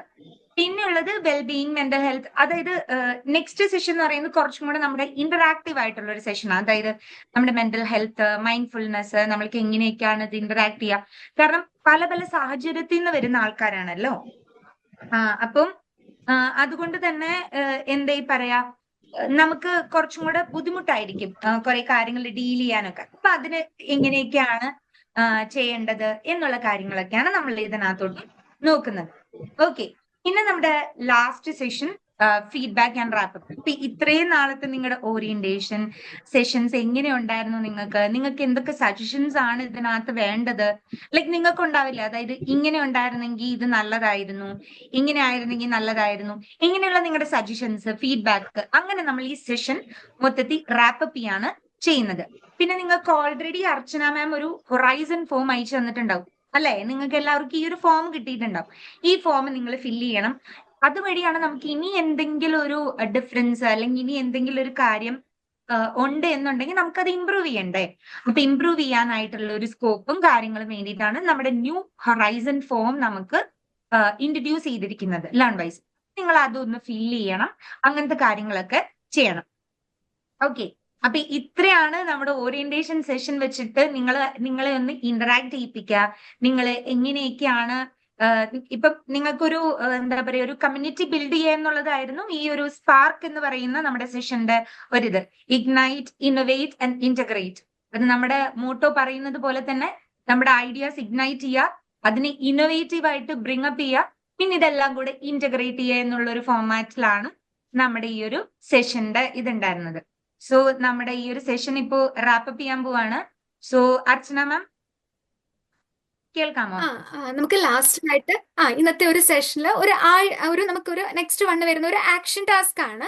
പിന്നെ ഉള്ളത് വെൽബീയിങ്, മെന്റൽ ഹെൽത്ത്. അതായത് നെക്സ്റ്റ് സെഷൻ എന്ന് പറയുന്നത് കുറച്ചും കൂടെ നമ്മുടെ ഇന്ററാക്റ്റീവ് ആയിട്ടുള്ള ഒരു സെഷനാണ്. അതായത് നമ്മുടെ മെന്റൽ ഹെൽത്ത്, മൈൻഡ്ഫുൾനെസ്, നമ്മൾക്ക് എങ്ങനെയൊക്കെയാണ് ഇത് ഇന്ററാക്ട് ചെയ്യുക. കാരണം പല പല സാഹചര്യത്തിൽ നിന്ന് വരുന്ന ആൾക്കാരാണല്ലോ. അപ്പം അതുകൊണ്ട് തന്നെ എന്താ പറയാ, നമുക്ക് കുറച്ചും കൂടെ ബുദ്ധിമുട്ടായിരിക്കും കുറെ കാര്യങ്ങൾ ഡീൽ ചെയ്യാനൊക്കെ. അപ്പൊ അതിന് എങ്ങനെയൊക്കെയാണ് ചെയ്യേണ്ടത് എന്നുള്ള കാര്യങ്ങളൊക്കെയാണ് നമ്മൾ ഇതിനകത്തോട്ട് നോക്കുന്നത്. ഓക്കെ, പിന്നെ നമ്മുടെ last session feedback and wrap-up. ഇപ്പൊ ഇത്രയും നാളത്തെ നിങ്ങളുടെ ഓറിയന്റേഷൻ സെഷൻസ് എങ്ങനെ ഉണ്ടായിരുന്നു? നിങ്ങൾക്ക് എന്തൊക്കെ സജഷൻസ് ആണ് ഇതിനകത്ത് വേണ്ടത്? ലൈക്ക് നിങ്ങൾക്ക് ഉണ്ടാവില്ല, അതായത് ഇങ്ങനെ ഉണ്ടായിരുന്നെങ്കിൽ ഇത് നല്ലതായിരുന്നു, ഇങ്ങനെ ആയിരുന്നെങ്കിൽ നല്ലതായിരുന്നു, ഇങ്ങനെയുള്ള നിങ്ങളുടെ സജഷൻസ്, ഫീഡ്ബാക്ക്, അങ്ങനെ നമ്മൾ ഈ സെഷൻ മൊത്തത്തിൽ റാപ്പപ്പ് ചെയ്യാണ് ചെയ്യുന്നത്. പിന്നെ നിങ്ങൾക്ക് ഓൾറെഡി അർച്ചന മാം ഒരു ഹൊറൈസൺ ഫോം അയച്ചു തന്നിട്ടുണ്ടാവും അല്ലെ? നിങ്ങൾക്ക് എല്ലാവർക്കും ഈ ഒരു ഫോം കിട്ടിയിട്ടുണ്ടാവും. ഈ ഫോം നിങ്ങൾ ഫില്ല് ചെയ്യണം. അതുവഴിയാണ് നമുക്ക് ഇനി എന്തെങ്കിലും ഒരു ഡിഫറൻസ് അല്ലെങ്കിൽ ഇനി എന്തെങ്കിലും ഒരു കാര്യം ഉണ്ട് എന്നുണ്ടെങ്കിൽ നമുക്കത് ഇമ്പ്രൂവ് ചെയ്യണ്ടേ? അപ്പൊ ഇമ്പ്രൂവ് ചെയ്യാനായിട്ടുള്ള ഒരു സ്കോപ്പും കാര്യങ്ങളും വേണ്ടിയിട്ടാണ് നമ്മുടെ ന്യൂ ഹൊറൈസൺ ഫോം നമുക്ക് ഇൻട്രൊഡ്യൂസ് ചെയ്തിരിക്കുന്നത് ലേൺ വൈസ്. നിങ്ങൾ അതൊന്ന് ഫില്ല് ചെയ്യണം, അങ്ങനത്തെ കാര്യങ്ങളൊക്കെ ചെയ്യണം. ഓക്കെ, അപ്പൊ ഇത്രയാണ് നമ്മുടെ ഓറിയന്റേഷൻ സെഷൻ വെച്ചിട്ട് നിങ്ങളെ ഒന്ന് ഇന്ററാക്ട് ചെയ്യിപ്പിക്കുക. നിങ്ങൾ എങ്ങനെയൊക്കെയാണ് ഇപ്പൊ നിങ്ങൾക്കൊരു എന്താ പറയുക, ഒരു കമ്മ്യൂണിറ്റി ബിൽഡ് ചെയ്യുക എന്നുള്ളതായിരുന്നു ഈ ഒരു സ്പാർക്ക് എന്ന് പറയുന്ന നമ്മുടെ സെഷന്റെ ഒരിത്. Ignite, innovate and integrate. അത് നമ്മുടെ മോട്ടോ പറയുന്നത് പോലെ തന്നെ നമ്മുടെ ഐഡിയാസ് ഇഗ്നൈറ്റ് ചെയ്യുക, അതിനെ ഇന്നോവേറ്റീവ് ആയിട്ട് ബ്രിങ് അപ്പ് ചെയ്യുക, പിന്നെ ഇതെല്ലാം കൂടെ ഇന്റഗ്രേറ്റ് ചെയ്യുക എന്നുള്ള ഒരു ഫോർമാറ്റിലാണ് നമ്മുടെ ഈ ഒരു സെഷന്റെ ഇതുണ്ടായിരുന്നത്. സോ നമ്മുടെ ഈ ഒരു സെഷൻ ഇപ്പോ റാപ്പപ്പ് ചെയ്യാൻ പോവാണ്. സോ അർച്ചന മാം കേൾക്കാമോ? നമുക്ക് ലാസ്റ്റ് ആയിട്ട് ഇന്നത്തെ ഒരു സെഷനിൽ നമുക്കൊരു നെക്സ്റ്റ് വരുന്ന ഒരു ആക്ഷൻ ടാസ്ക് ആണ്.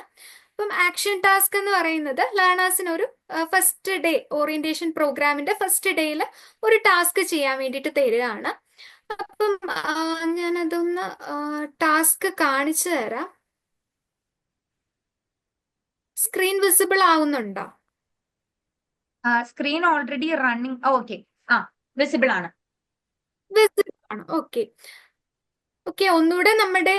അപ്പം ആക്ഷൻ ടാസ്ക് എന്ന് പറയുന്നത് ലേണേഴ്സിന് ഒരു ഫസ്റ്റ് ഡേ ഓറിയന്റേഷൻ പ്രോഗ്രാമിന്റെ ഫസ്റ്റ് ഡേയിൽ ഒരു ടാസ്ക് ചെയ്യാൻ വേണ്ടിയിട്ട് തരികയാണ്. അപ്പം ഞാനതൊന്ന് ടാസ്ക് കാണിച്ചു തരാം. സ്ക്രീൻ വിസിബിൾ ആവുന്നുണ്ടോ? Screen already running. Okay, visible ആണ്. ഓക്കെ, ഒന്നുകൂടെ നമ്മുടെ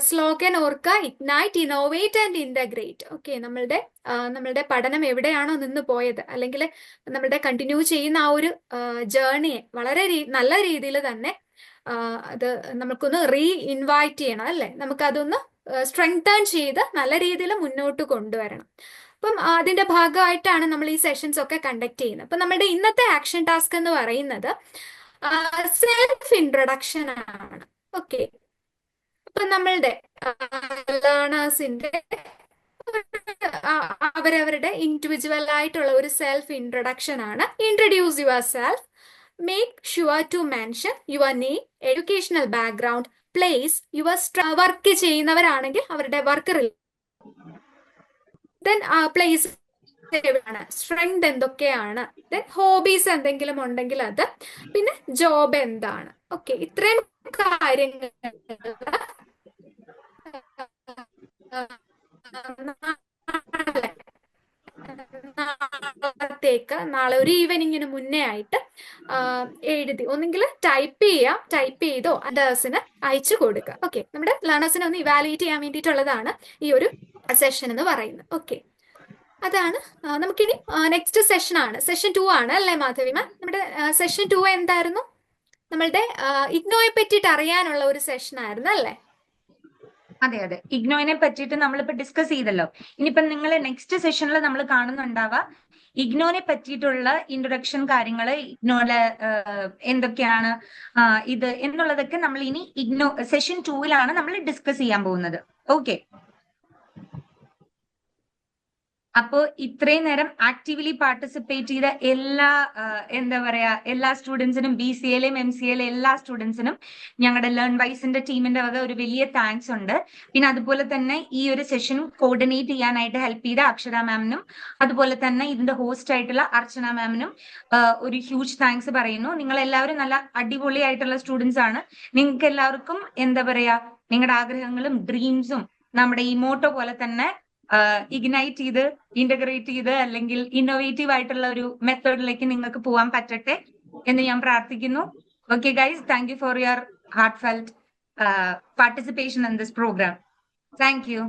സ്ലോഗൻ ഓർക്കുക, ignite, innovate and integrate. Okay, നമ്മളുടെ പഠനം എവിടെയാണോ നിന്ന് പോയത്, അല്ലെങ്കിൽ നമ്മുടെ കണ്ടിന്യൂ ചെയ്യുന്ന ആ ഒരു ജേർണിയെ വളരെ നല്ല രീതിയിൽ തന്നെ അത് നമുക്കൊന്ന് ഇൻവൈറ്റ് ചെയ്യണം അല്ലേ? നമുക്കതൊന്ന് സ്ട്രെങ്തേൺ ചെയ്ത് നല്ല രീതിയിൽ മുന്നോട്ട് കൊണ്ടുവരണം. അപ്പം അതിന്റെ ഭാഗമായിട്ടാണ് നമ്മൾ ഈ സെഷൻസ് ഒക്കെ കണ്ടക്ട് ചെയ്യുന്നത്. അപ്പം നമ്മുടെ ഇന്നത്തെ ആക്ഷൻ ടാസ്ക് എന്ന് പറയുന്നത് സെൽഫ് ഇൻട്രൊഡക്ഷൻ ആണ്. ഓക്കെ, അപ്പൊ നമ്മളുടെ ലേണേഴ്സിന്റെ അവരവരുടെ ഇൻഡിവിജ്വൽ ആയിട്ടുള്ള ഒരു സെൽഫ് ഇൻട്രൊഡക്ഷൻ ആണ്. Introduce your self, make sure to mention your name, educational background, place, your work ചെയ്യുന്നവരാണെങ്കിൽ അവരുടെ വർക്ക്, ദെൻ പ്ലേസ് എവിടെയാണ്, സ്ട്രെങ്ത് എന്തൊക്കെയാണ്, ദെൻ ഹോബീസ് എന്തെങ്കിലും ഉണ്ടെങ്കിൽ അത്, പിന്നെ ജോബ് എന്താണ്. ഓക്കെ, ഇത്രയും കാര്യങ്ങൾ നാളെ ഒരു ഈവനിങ്ങിന് മുന്നേ ആയിട്ട് എഴുതി ഒന്നെങ്കിൽ ടൈപ്പ് ചെയ്തോ ലേണേഴ്സിന് അയച്ചു കൊടുക്കുക. ഓക്കെ, നമ്മുടെ ലേണേഴ്സിനെ ഒന്ന് ഇവാലുവേറ്റ് ചെയ്യാൻ വേണ്ടിയിട്ടുള്ളതാണ് ഈ ഒരു സെഷൻ എന്ന് പറയുന്നത്. ഓക്കെ, അതാണ്. നമുക്കിനി നെക്സ്റ്റ് സെഷൻ ആണ്, സെഷൻ 2 ആണ് അല്ലേ മാധവി മാം? നമ്മുടെ സെഷൻ 2 എന്തായിരുന്നു? നമ്മളുടെ ഇഗ്നോയെ പറ്റിയിട്ട് അറിയാനുള്ള ഒരു സെഷൻ ആയിരുന്നു അല്ലേ? അതെ, ഇഗ്നോയിനെ പറ്റിയിട്ട് നമ്മളിപ്പോ ഡിസ്കസ് ചെയ്തല്ലോ. ഇനിയിപ്പോ നിങ്ങൾ നെക്സ്റ്റ് സെഷനിൽ നമ്മൾ കാണുന്നുണ്ടാവുക ഇഗ്നോനെ പറ്റിയിട്ടുള്ള ഇൻട്രൊഡക്ഷൻ കാര്യങ്ങൾ, ഇഗ്നോയിലെ എന്തൊക്കെയാണ് ഇത് എന്നുള്ളതൊക്കെ നമ്മൾ ഇനി ഇഗ്നോ സെഷൻ 2 നമ്മൾ ഡിസ്കസ് ചെയ്യാൻ പോകുന്നത്. ഓക്കെ, അപ്പോ ഇത്രയും നേരം ആക്റ്റീവ്ലി പാർട്ടിസിപ്പേറ്റ് ചെയ്ത എല്ലാ സ്റ്റുഡൻസിനും, BCAയിലെയും MCAയിലെ എല്ലാ സ്റ്റുഡൻസിനും ഞങ്ങളുടെ ലേൺ വൈസിന്റെ ടീമിന്റെ വക ഒരു വലിയ താങ്ക്സ് ഉണ്ട്. പിന്നെ അതുപോലെ തന്നെ ഈ ഒരു സെഷൻ കോർഡിനേറ്റ് ചെയ്യാനായിട്ട് ഹെൽപ്പ് ചെയ്ത അക്ഷര മാമിനും, അതുപോലെ തന്നെ ഇതിന്റെ ഹോസ്റ്റ് ആയിട്ടുള്ള അർച്ചന മാമിനും ഒരു ഹ്യൂജ് താങ്ക്സ് പറയുന്നു. നിങ്ങൾ എല്ലാവരും നല്ല അടിപൊളിയായിട്ടുള്ള സ്റ്റുഡൻസ് ആണ്. നിങ്ങൾക്ക് എല്ലാവർക്കും നിങ്ങളുടെ ആഗ്രഹങ്ങളും ഡ്രീംസും നമ്മുടെ ഈ മോട്ടോ പോലെ തന്നെ ഇഗ്നൈറ്റ് ചെയ്ത്, ഇന്റഗ്രേറ്റ് ചെയ്ത്, അല്ലെങ്കിൽ ഇന്നോവേറ്റീവ് ആയിട്ടുള്ള ഒരു മെത്തേഡിലേക്ക് നിങ്ങൾക്ക് പോകാൻ പറ്റട്ടെ എന്ന് ഞാൻ പ്രാർത്ഥിക്കുന്നു. Okay guys, thank you for your heartfelt participation in this programme. Thank U.